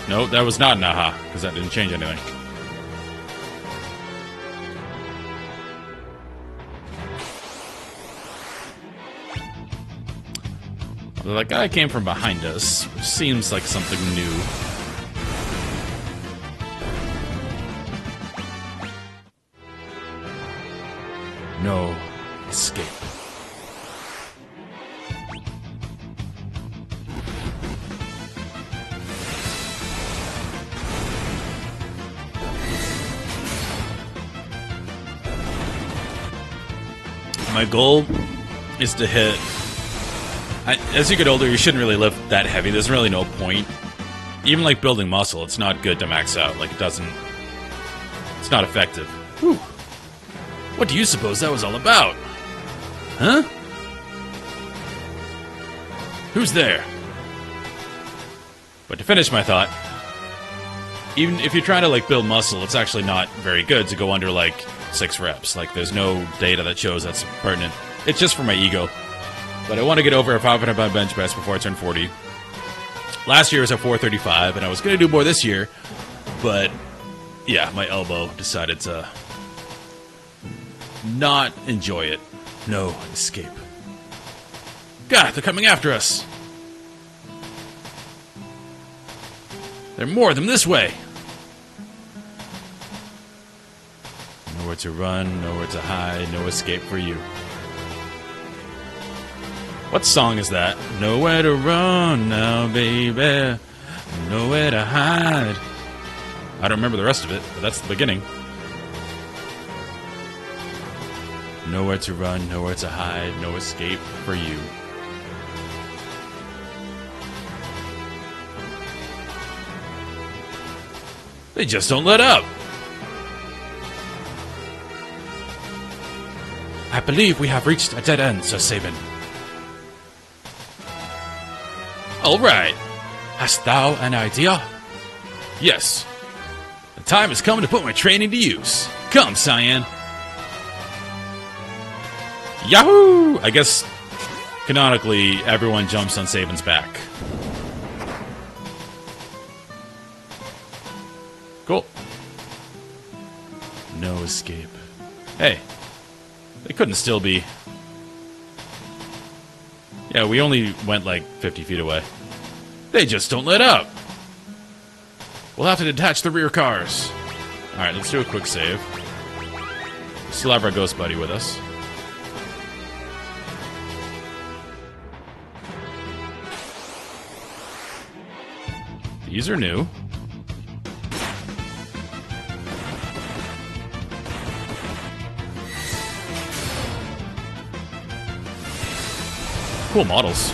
No, that was not an aha, because that didn't change anything. Although that guy came from behind us, which seems like something new. No escape. My goal is to hit... as you get older, you shouldn't really lift that heavy. There's really no point. Even like building muscle, it's not good to max out. Like, it doesn't... It's not effective. Whew. What do you suppose that was all about? Huh? Who's there? But to finish my thought, even if you're trying to like build muscle, it's actually not very good to go under like 6 reps. Like, there's no data that shows that's pertinent. It's just for my ego. But I want to get over a 500-pound bench press before I turn 40. Last year was at 435, and I was going to do more this year. But, yeah, my elbow decided to not enjoy it. No escape. God, they're coming after us. There are more of them this way. Nowhere to run, nowhere to hide, no escape for you. What song is that? Nowhere to run now, baby. Nowhere to hide. I don't remember the rest of it, but that's the beginning. Nowhere to run, nowhere to hide, no escape for you. They just don't let up. I believe we have reached a dead end, Sir Sabin. All right. Hast thou an idea? Yes. The time has come to put my training to use. Come, Cyan. Yahoo! I guess, canonically, everyone jumps on Sabin's back. Cool. No escape. Hey. They couldn't still be... Yeah, we only went like 50 feet away. They just don't let up. We'll have to detach the rear cars. Alright, let's do a quick save. Still have our ghost buddy with us. These are new. Cool models.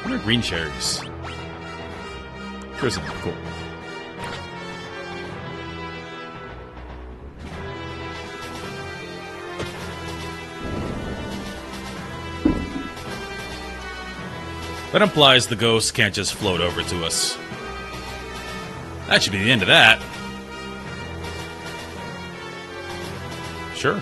What are green cherries? Prison, cool. That implies the ghosts can't just float over to us. That should be the end of that. Sure.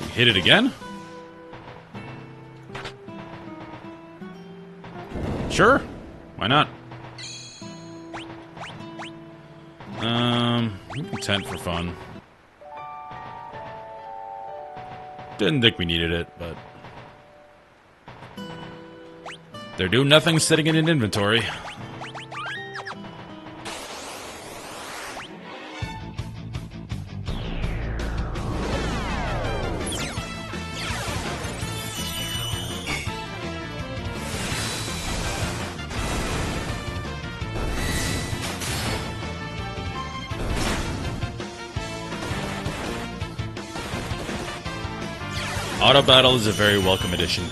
We hit it again? Sure. Why not? Tent for fun. Didn't think we needed it, but... They're doing nothing sitting in an inventory. Auto battle is a very welcome addition.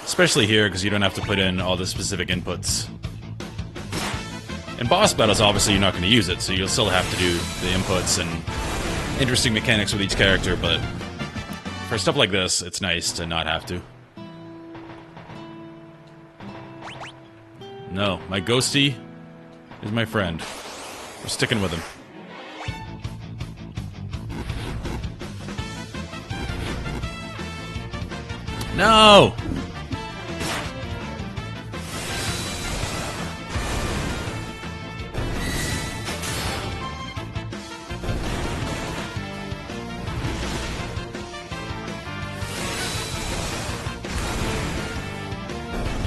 Especially here, because you don't have to put in all the specific inputs. In boss battles, obviously, you're not going to use it, so you'll still have to do the inputs and interesting mechanics with each character, but for stuff like this, it's nice to not have to. No, my ghosty is my friend. We're sticking with him. No!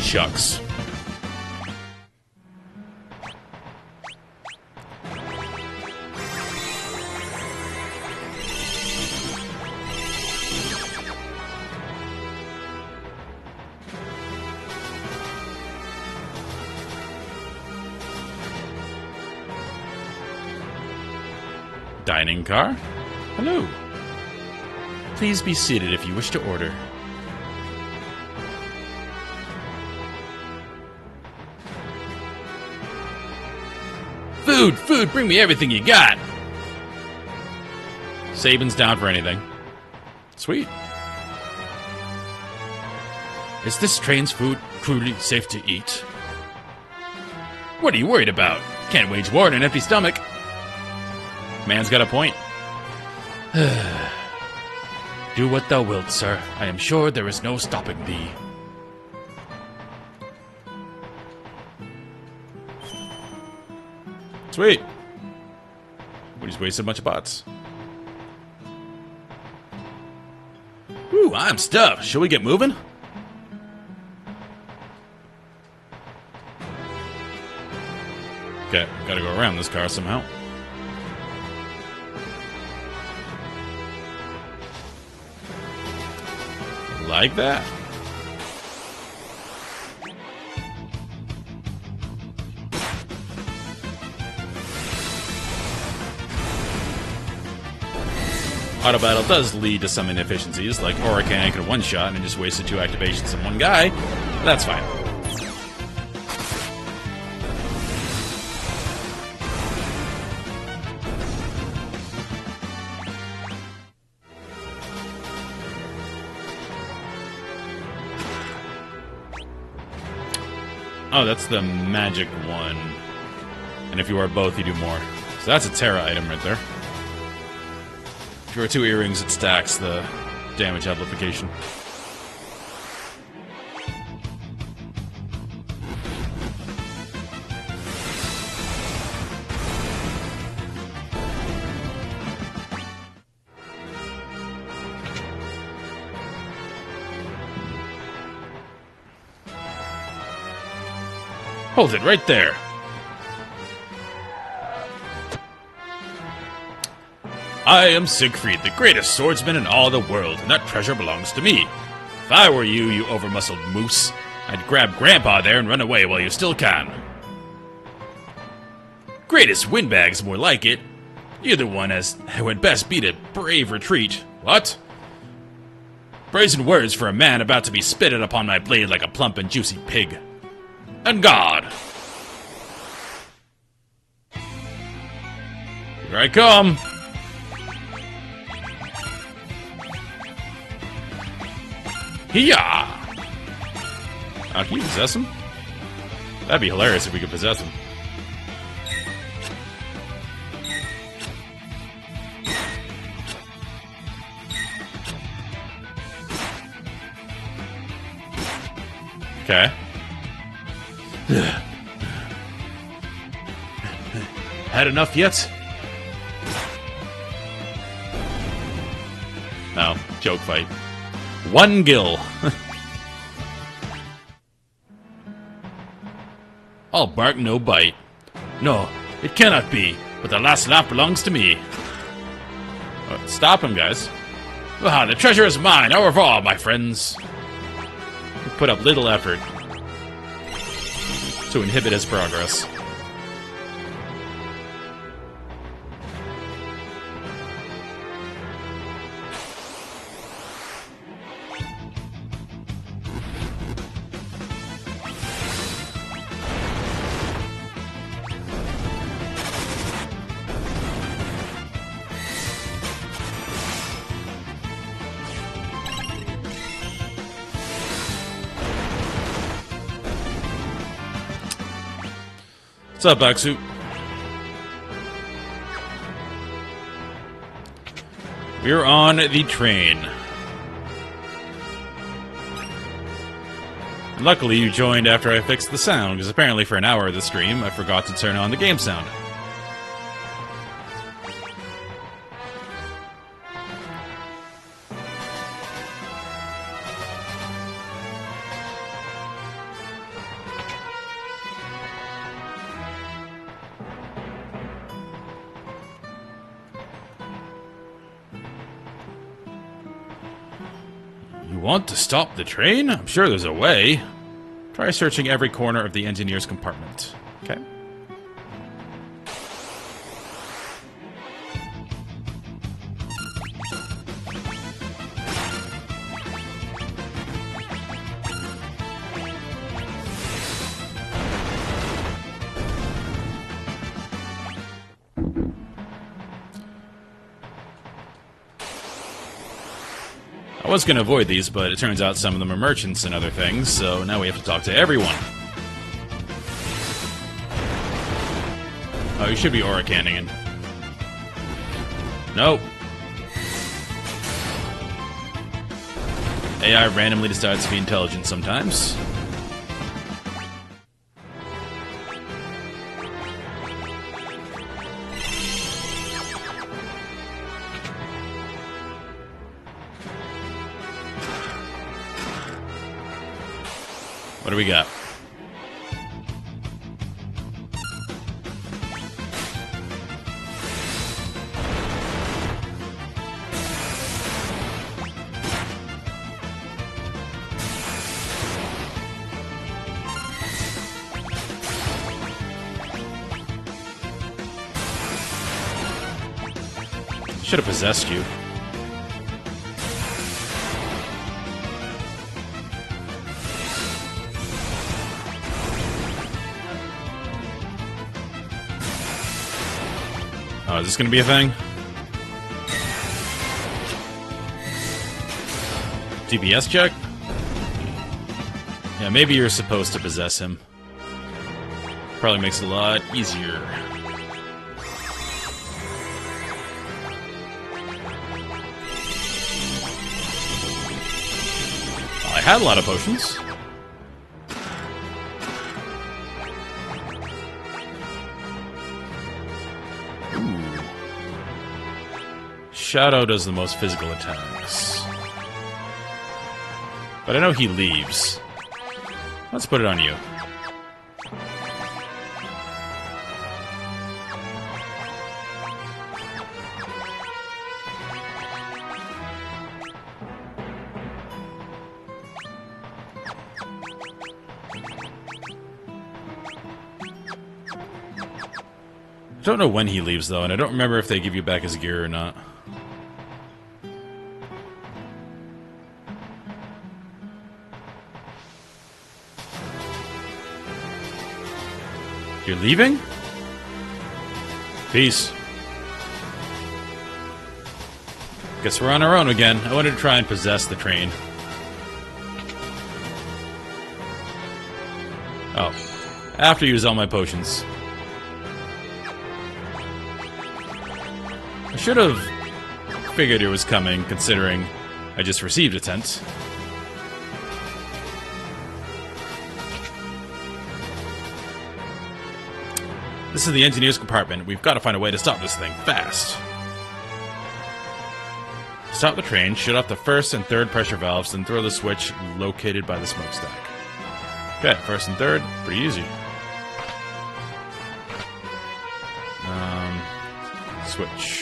Shucks. Dining car? Hello. Please be seated if you wish to order. Food! Food! Bring me everything you got! Saban's down for anything. Sweet. Is this train's food truly safe to eat? What are you worried about? Can't wage war on an empty stomach. Man's got a point. Do what thou wilt, sir. I am sure there is no stopping thee. Sweet. We just wasted a bunch of bots. Ooh, I'm stuffed. Shall we get moving? Okay, gotta go around this car somehow. Like that. Auto battle does lead to some inefficiencies, like Orican could one shot and just wasted 2 activations on one guy. But that's fine. Oh, that's the magic one. And if you are both, you do more. So that's a Terra item right there. If you wear 2 earrings, it stacks the damage amplification. Hold it right there. I am Siegfried, the greatest swordsman in all the world, and that treasure belongs to me. If I were you, you over-muscled moose, I'd grab Grandpa there and run away while you still can. Greatest windbag's more like it. Either one as would best beat a brave retreat. What? Brazen words for a man about to be spitted upon my blade like a plump and juicy pig. And God! Here I come! Hiya! Can you possess him? That'd be hilarious if we could possess him. Okay. Had enough yet? No, joke fight. 1 gill. All bark, no bite. No, it cannot be, but the last laugh belongs to me. Stop him, guys. Ah, the treasure is mine, au revoir, my friends. We put up little effort to inhibit his progress. What's up, Baksu? We're on the train. Luckily, you joined after I fixed the sound, because apparently for an hour of the stream, I forgot to turn on the game sound. Want to stop the train? I'm sure there's a way. Try searching every corner of the engineer's compartment. Okay. was going to avoid these, but it turns out some of them are merchants and other things, so now we have to talk to everyone. Oh, you should be aura canning. Nope. AI randomly decides to be intelligent sometimes. What do we got? Should have possessed you. Oh, is this gonna be a thing? DPS check? Yeah, maybe you're supposed to possess him. Probably makes it a lot easier. I had a lot of potions. Ooh. Shadow does the most physical attacks. But I know he leaves. Let's put it on you. I don't know when he leaves, though, and I don't remember if they give you back his gear or not. You're leaving? Peace. Guess we're on our own again. I wanted to try and possess the train. Oh. I have to use all my potions. I should have figured it was coming, considering I just received a tent. This is the engineer's compartment. We've got to find a way to stop this thing fast. Stop the train, shut off the first and third pressure valves, then throw the switch located by the smokestack. Okay, first and third, pretty easy. Switch.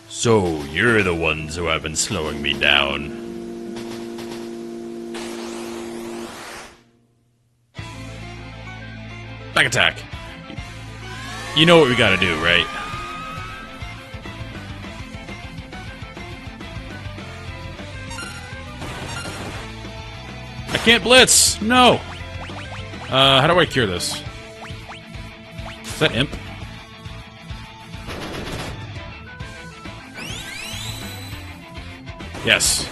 So, you're the ones who have been slowing me down. Back attack. You know what we gotta do, right? I can't blitz! No! How do I cure this? Is that imp? Yes.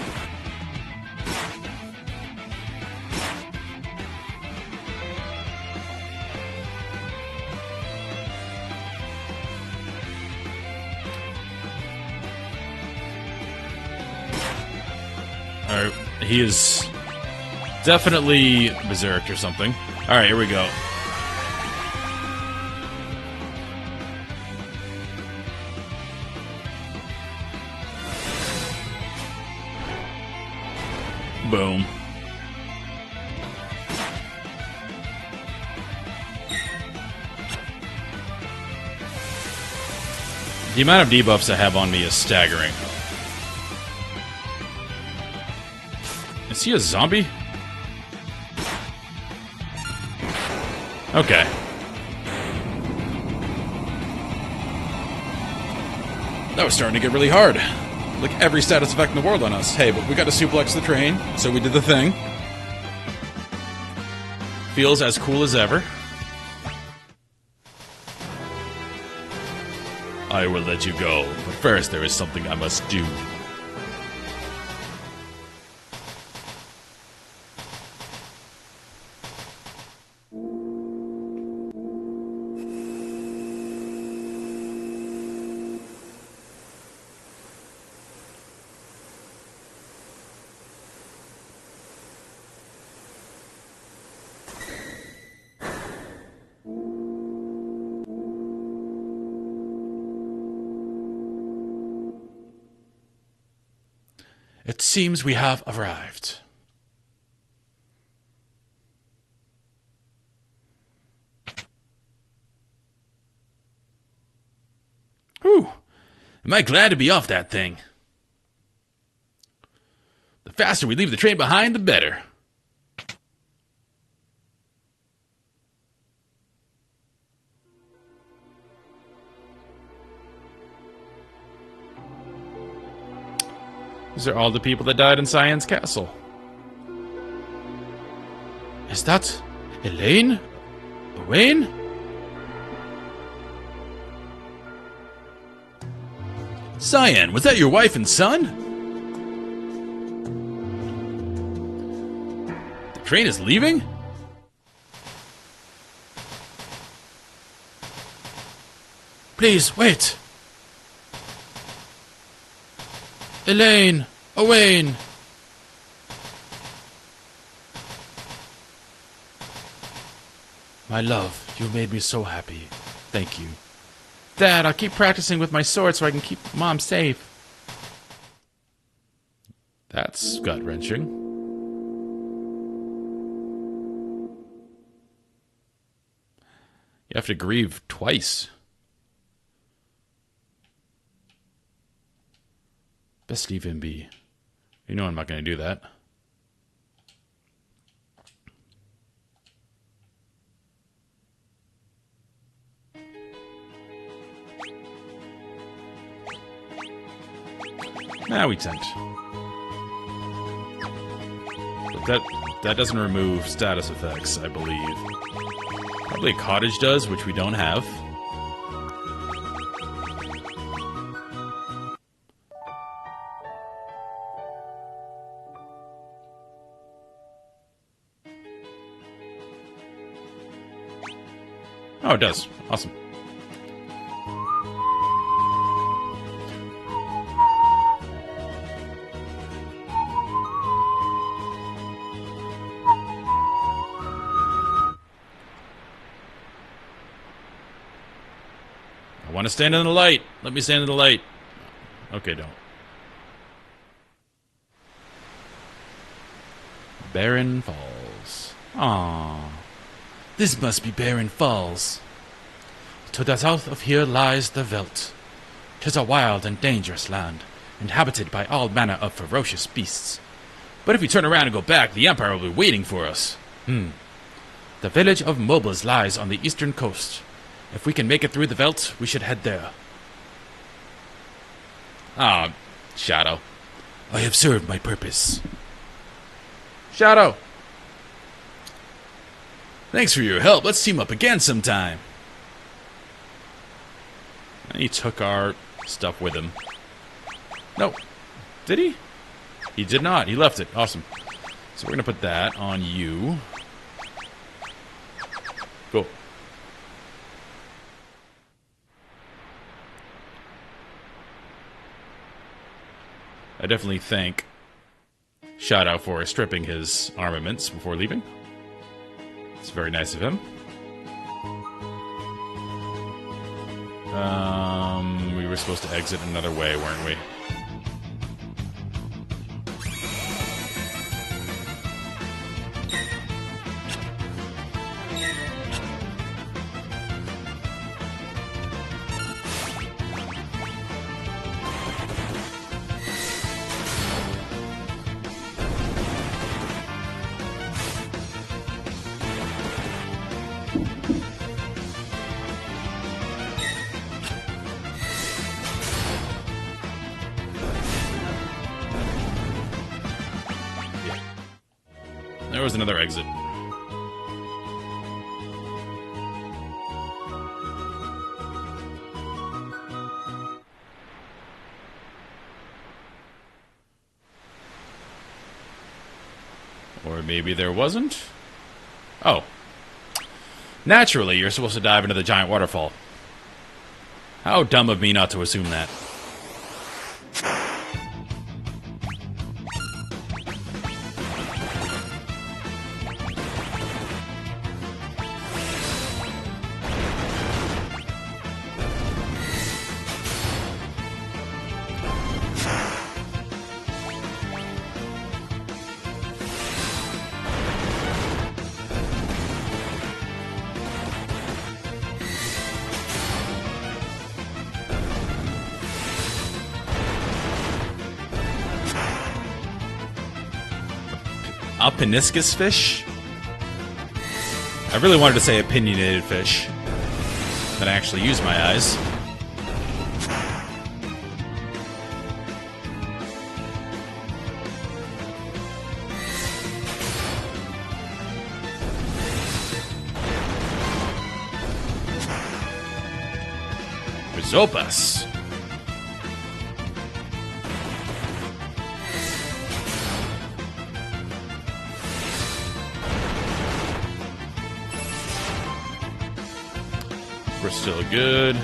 Alright, he is definitely berserked or something. Alright, here we go. Boom. The amount of debuffs I have on me is staggering. Is he a zombie? Okay. That was starting to get really hard. Like every status effect in the world on us. Hey, but we got to suplex the train, so we did the thing. Feels as cool as ever. I will let you go, but first there is something I must do. It seems we have arrived. Whew. Am I glad to be off that thing? The faster we leave the train behind, the better. These are all the people that died in Cyan's castle. Is that Elaine? Owain? Cyan, was that your wife and son? The train is leaving? Please, wait. Elaine! Owain! My love, you made me so happy. Thank you. Dad, I'll keep practicing with my sword so I can keep Mom safe. That's gut-wrenching. You have to grieve twice. Best leave him be. You know I'm not going to do that. Nah, we sent. But that doesn't remove status effects, I believe. Probably a cottage does, which we don't have. Oh, it does. Awesome. I want to stand in the light. Let me stand in the light. Okay, don't. Barren Falls. Aww. This must be Barren Falls. To the south of here lies the veldt. 'Tis a wild and dangerous land, inhabited by all manner of ferocious beasts. But if we turn around and go back, the Empire will be waiting for us. The village of Mobiles lies on the eastern coast. If we can make it through the veldt, we should head there. Ah, Shadow. I have served my purpose. Shadow! Thanks for your help. Let's team up again sometime. And he took our stuff with him. No. Did he? He did not. He left it. Awesome. So we're going to put that on you. Cool. I definitely thank Shadow for stripping his armaments before leaving. It's very nice of him. We were supposed to exit another way, weren't we? There was another exit. Or maybe there wasn't? Oh. Naturally, you're supposed to dive into the giant waterfall. How dumb of me not to assume that. Alpiniscus fish? I really wanted to say opinionated fish. Then I actually used my eyes. Risopas. We're still good.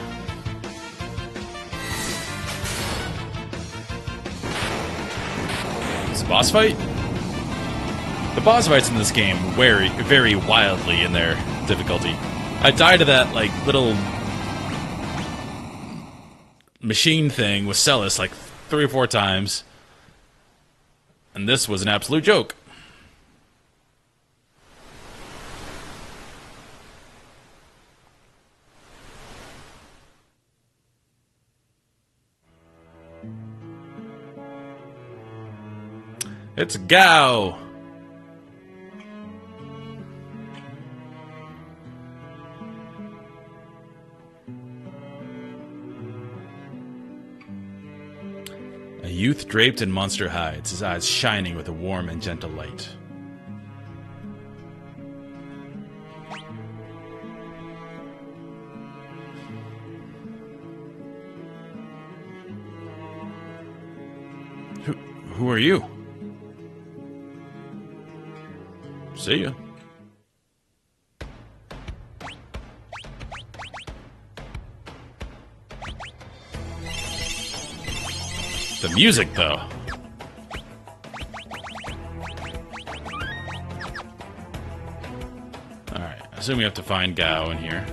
It's a boss fight? The boss fights in this game vary wildly in their difficulty. I died to that, like, little machine thing with Celis like 3 or 4 times. And this was an absolute joke. It's Gao! A youth draped in monster hides, his eyes shining with a warm and gentle light. Who are you? See ya. The music, though. Alright, I assume we have to find Gao in here.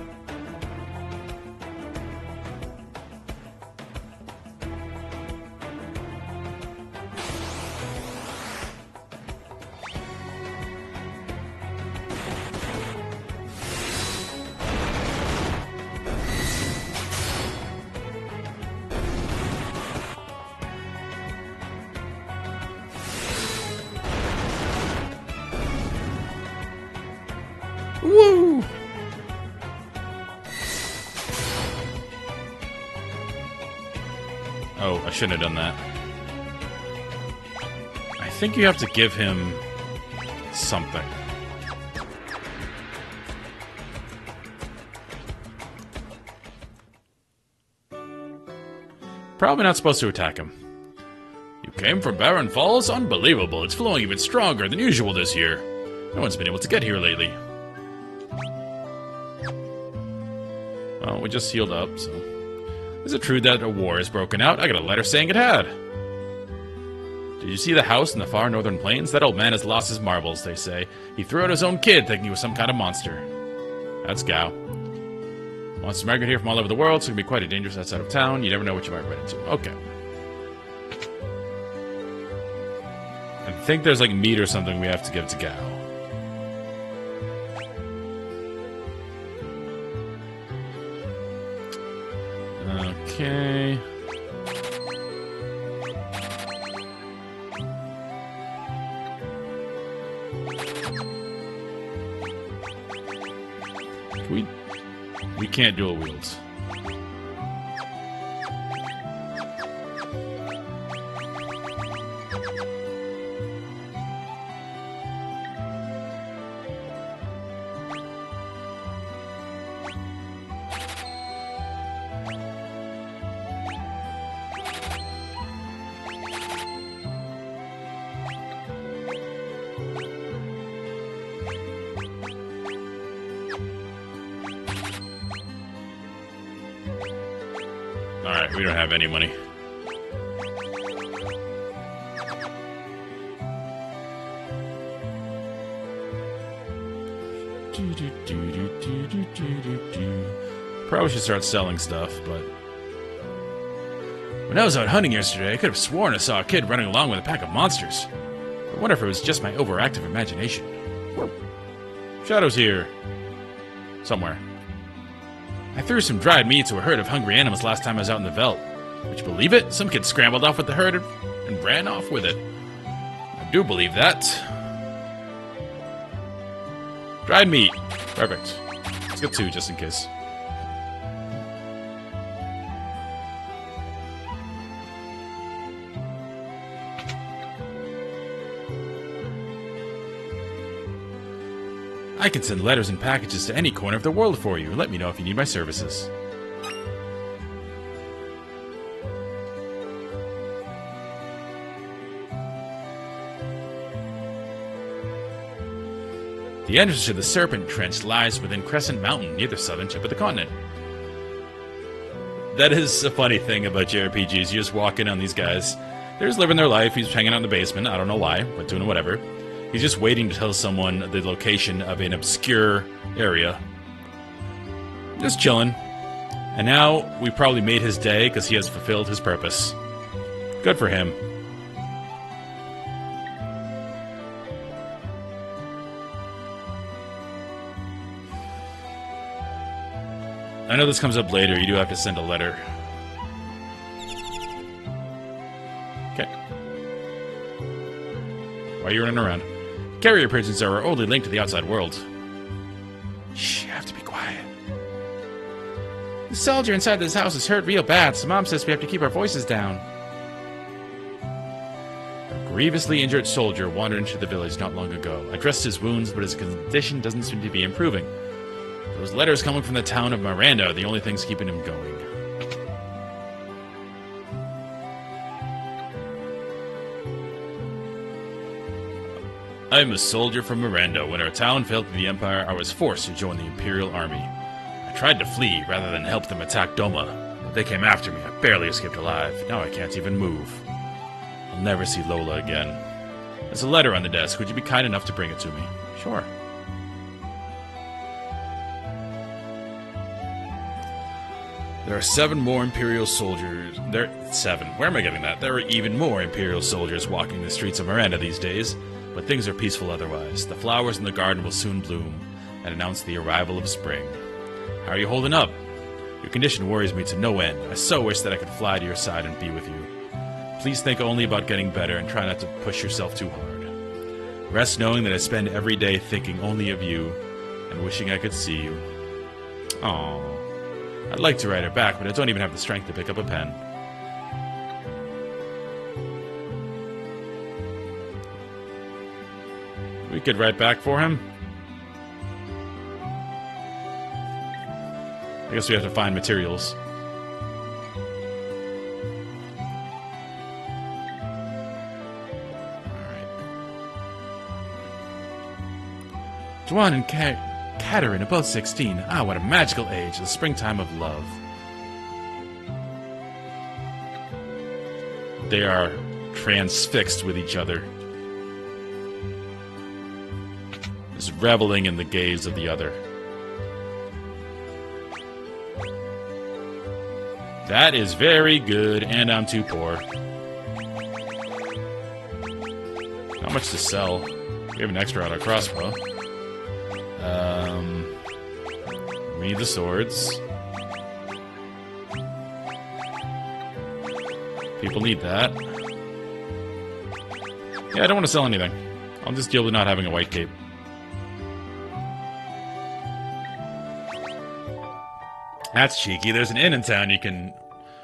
Woo! Oh, I shouldn't have done that. I think you have to give him something. Probably not supposed to attack him. You came from Barren Falls? Unbelievable. It's flowing even stronger than usual this year. No one's been able to get here lately. Well, we just healed up, so... Is it true that a war has broken out? I got a letter saying it had. Did you see the house in the far northern plains? That old man has lost his marbles, they say. He threw out his own kid thinking he was some kind of monster. That's Gao. Monsters migrate here from all over the world, so it can be quite a dangerous outside of town. You never know what you might run into. Okay. I think there's like meat or something we have to give to Gao. Okay. We can't dual wields. Alright, we don't have any money. Probably should start selling stuff, but... When I was out hunting yesterday, I could have sworn I saw a kid running along with a pack of monsters. I wonder if it was just my overactive imagination. Shadow's here. Somewhere. I threw some dried meat to a herd of hungry animals last time I was out in the veldt. Would you believe it? Some kid scrambled off with the herd and ran off with it. I do believe that. Dried meat. Perfect. Let's get 2 just in case. I can send letters and packages to any corner of the world for you. Let me know if you need my services. The entrance to the Serpent Trench lies within Crescent Mountain, near the southern tip of the continent. That is a funny thing about JRPGs. You just walk in on these guys. They're just living their life. He's hanging out in the basement. I don't know why, but doing whatever. He's just waiting to tell someone the location of an obscure area. Just chilling. And now we probably made his day because he has fulfilled his purpose. Good for him. I know this comes up later. You do have to send a letter. Okay. Why are you running around? Carrier pigeons are our only link to the outside world. Shh, you have to be quiet. The soldier inside this house is hurt real bad, so Mom says we have to keep our voices down. A grievously injured soldier wandered into the village not long ago. I dressed his wounds, but his condition doesn't seem to be improving. Those letters coming from the town of Miranda are the only things keeping him going. I am a soldier from Miranda. When our town fell to the Empire, I was forced to join the Imperial Army. I tried to flee rather than help them attack Doma. But they came after me. I barely escaped alive. Now I can't even move. I'll never see Lola again. There's a letter on the desk. Would you be kind enough to bring it to me? Sure. There are 7 more Imperial soldiers. 7. Where am I getting that? There are even more Imperial soldiers walking the streets of Miranda these days. But things are peaceful otherwise. The flowers in the garden will soon bloom and announce the arrival of spring. How are you holding up? Your condition worries me to no end. I so wish that I could fly to your side and be with you. Please think only about getting better and try not to push yourself too hard. Rest knowing that I spend every day thinking only of you and wishing I could see you. Aww. I'd like to write her back, but I don't even have the strength to pick up a pen. We could write back for him. I guess we have to find materials. Alright. Juan and Katerin are both 16. Ah, what a magical age. The springtime of love. They are transfixed with each other. Reveling in the gaze of the other. That is very good, and I'm too poor. Not much to sell. We have an extra auto crossbow. We need the swords. People need that. Yeah, I don't want to sell anything. I'll just deal with not having a white cape. That's cheeky. There's an inn in town you can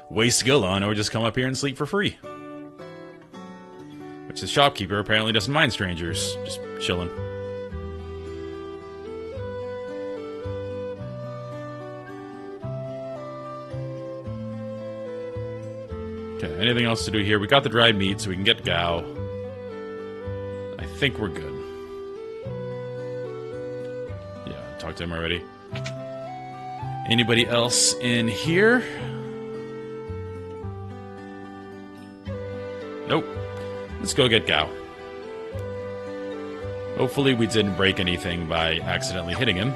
waste skill on, or just come up here and sleep for free. Which the shopkeeper apparently doesn't mind strangers. Just chilling. Okay, anything else to do here? We got the dried meat, so we can get Gao. I think we're good. Yeah, I talked to him already. Anybody else in here? Nope. Let's go get Gao. Hopefully we didn't break anything by accidentally hitting him.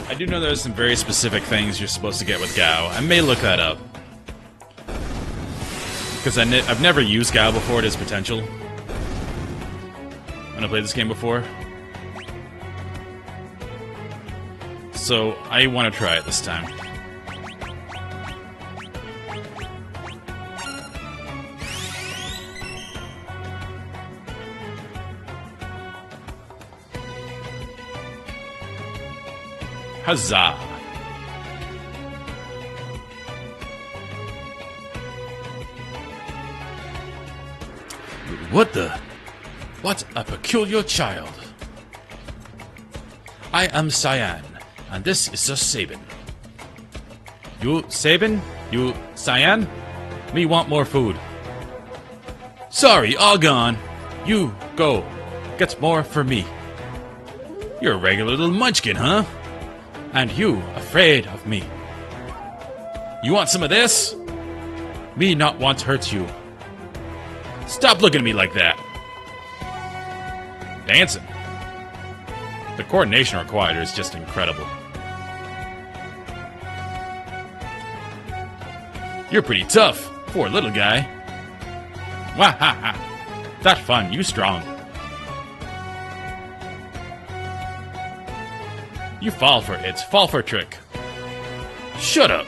I do know there's some very specific things you're supposed to get with Gao. I may look that up. Because I've never used Gao before to his potential. When I played this game before. So, I want to try it this time. Huzzah! What the? What a peculiar child. I am Cyan, and this is just Sabin. You Sabin? You Cyan? Me want more food. Sorry, all gone. You go. Get more for me. You're a regular little munchkin, huh? And you afraid of me. You want some of this? Me not want to hurt you. Stop looking at me like that. Dancing. The coordination required is just incredible. You're pretty tough for a little guy. Wah ha ha. That fun, you strong. You fall for it. Fall for a trick. Shut up.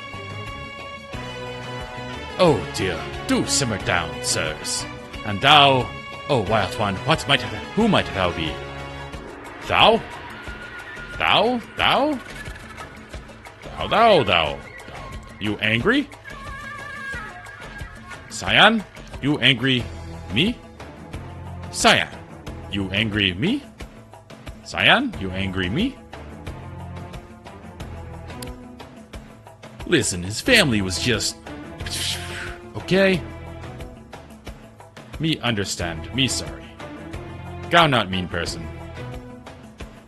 Oh dear. Do simmer down, sirs. And thou, oh wild one, who might thou be? Thou? Thou? Thou? Thou. You angry? Cyan? You angry me? Cyan? You angry me? Cyan? You angry me? Listen, his family was just... Okay? Me understand. Me sorry. Gao not mean person.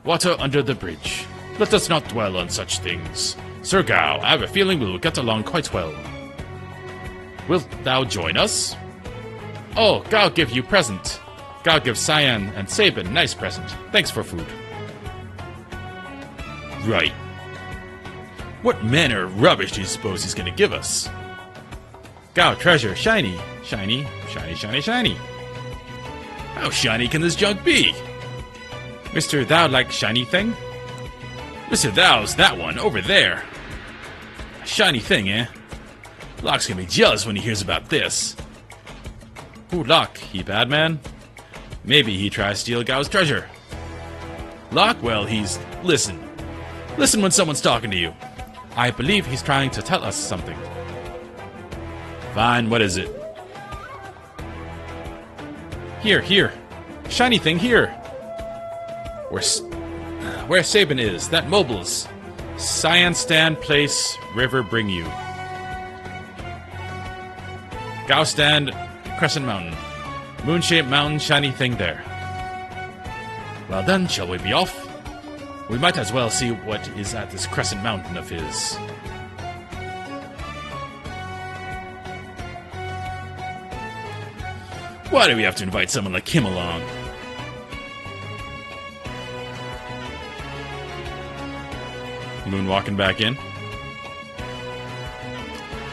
Water under the bridge. Let us not dwell on such things. Sir Gao, I have a feeling we will get along quite well. Wilt thou join us? Oh, Gao give you present. Gao give Cyan and Sabin nice present. Thanks for food. Right. What manner of rubbish do you suppose he's gonna give us? Gao treasure, shiny. Shiny, shiny, shiny, shiny. How shiny can this junk be? Mr. Thou like shiny thing? Mr. Thou's that one, over there. A shiny thing, eh? Locke's gonna be jealous when he hears about this. Who Locke? He bad man? Maybe he tries to steal Gao's treasure. Locke? Well, he's... Listen. Listen when someone's talking to you. I believe he's trying to tell us something. Fine, what is it? Here. Shiny thing here. Where Sabin is, that mobile's. Cyan stand, place, river bring you. Gao stand, Crescent Mountain. Moon-shaped mountain, shiny thing there. Well then, shall we be off? We might as well see what is at this Crescent Mountain of his. Why do we have to invite someone like him along? Moonwalking back in.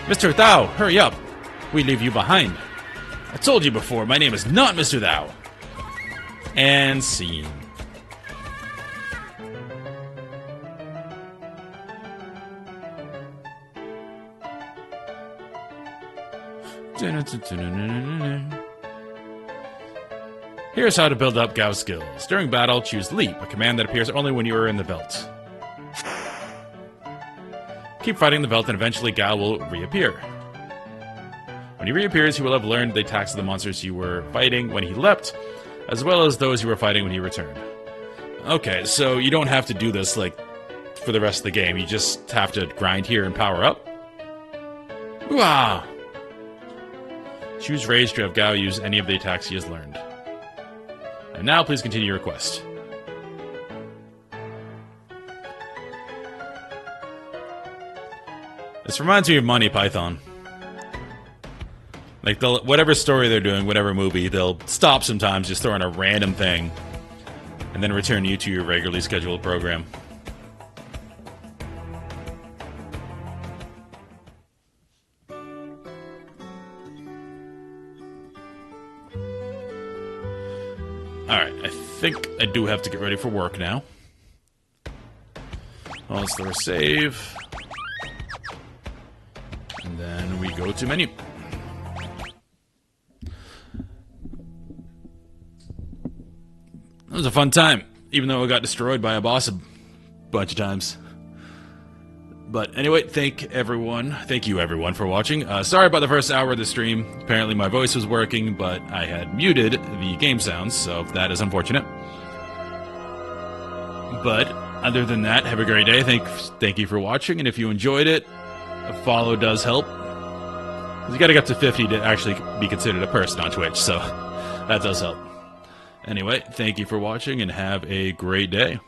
Mr. Thou, hurry up! We leave you behind. I told you before, my name is not Mr. Thou. And scene. Here's how to build up Gao's skills. During battle, choose Leap, a command that appears only when you are in the belt. Keep fighting the belt and eventually Gao will reappear. When he reappears, he will have learned the attacks of the monsters you were fighting when he leapt, as well as those you were fighting when he returned. Okay, so you don't have to do this, like, for the rest of the game. You just have to grind here and power up. Wow! Choose Rage to have Gao use any of the attacks he has learned. And now, please continue your quest. This reminds me of Monty Python. Like, whatever story they're doing, whatever movie, they'll stop sometimes, just throw in a random thing, and then return you to your regularly scheduled program. Alright, I think I do have to get ready for work now. Well, let's throw a save. And then we go to menu. That was a fun time, even though I got destroyed by a boss a bunch of times. But anyway, thank you everyone for watching. Sorry about the first hour of the stream. Apparently my voice was working, but I had muted the game sounds, so that is unfortunate. But other than that, have a great day. Thank you for watching, and if you enjoyed it, a follow does help. You gotta get to 50 to actually be considered a person on Twitch, so that does help. Anyway, thank you for watching, and have a great day.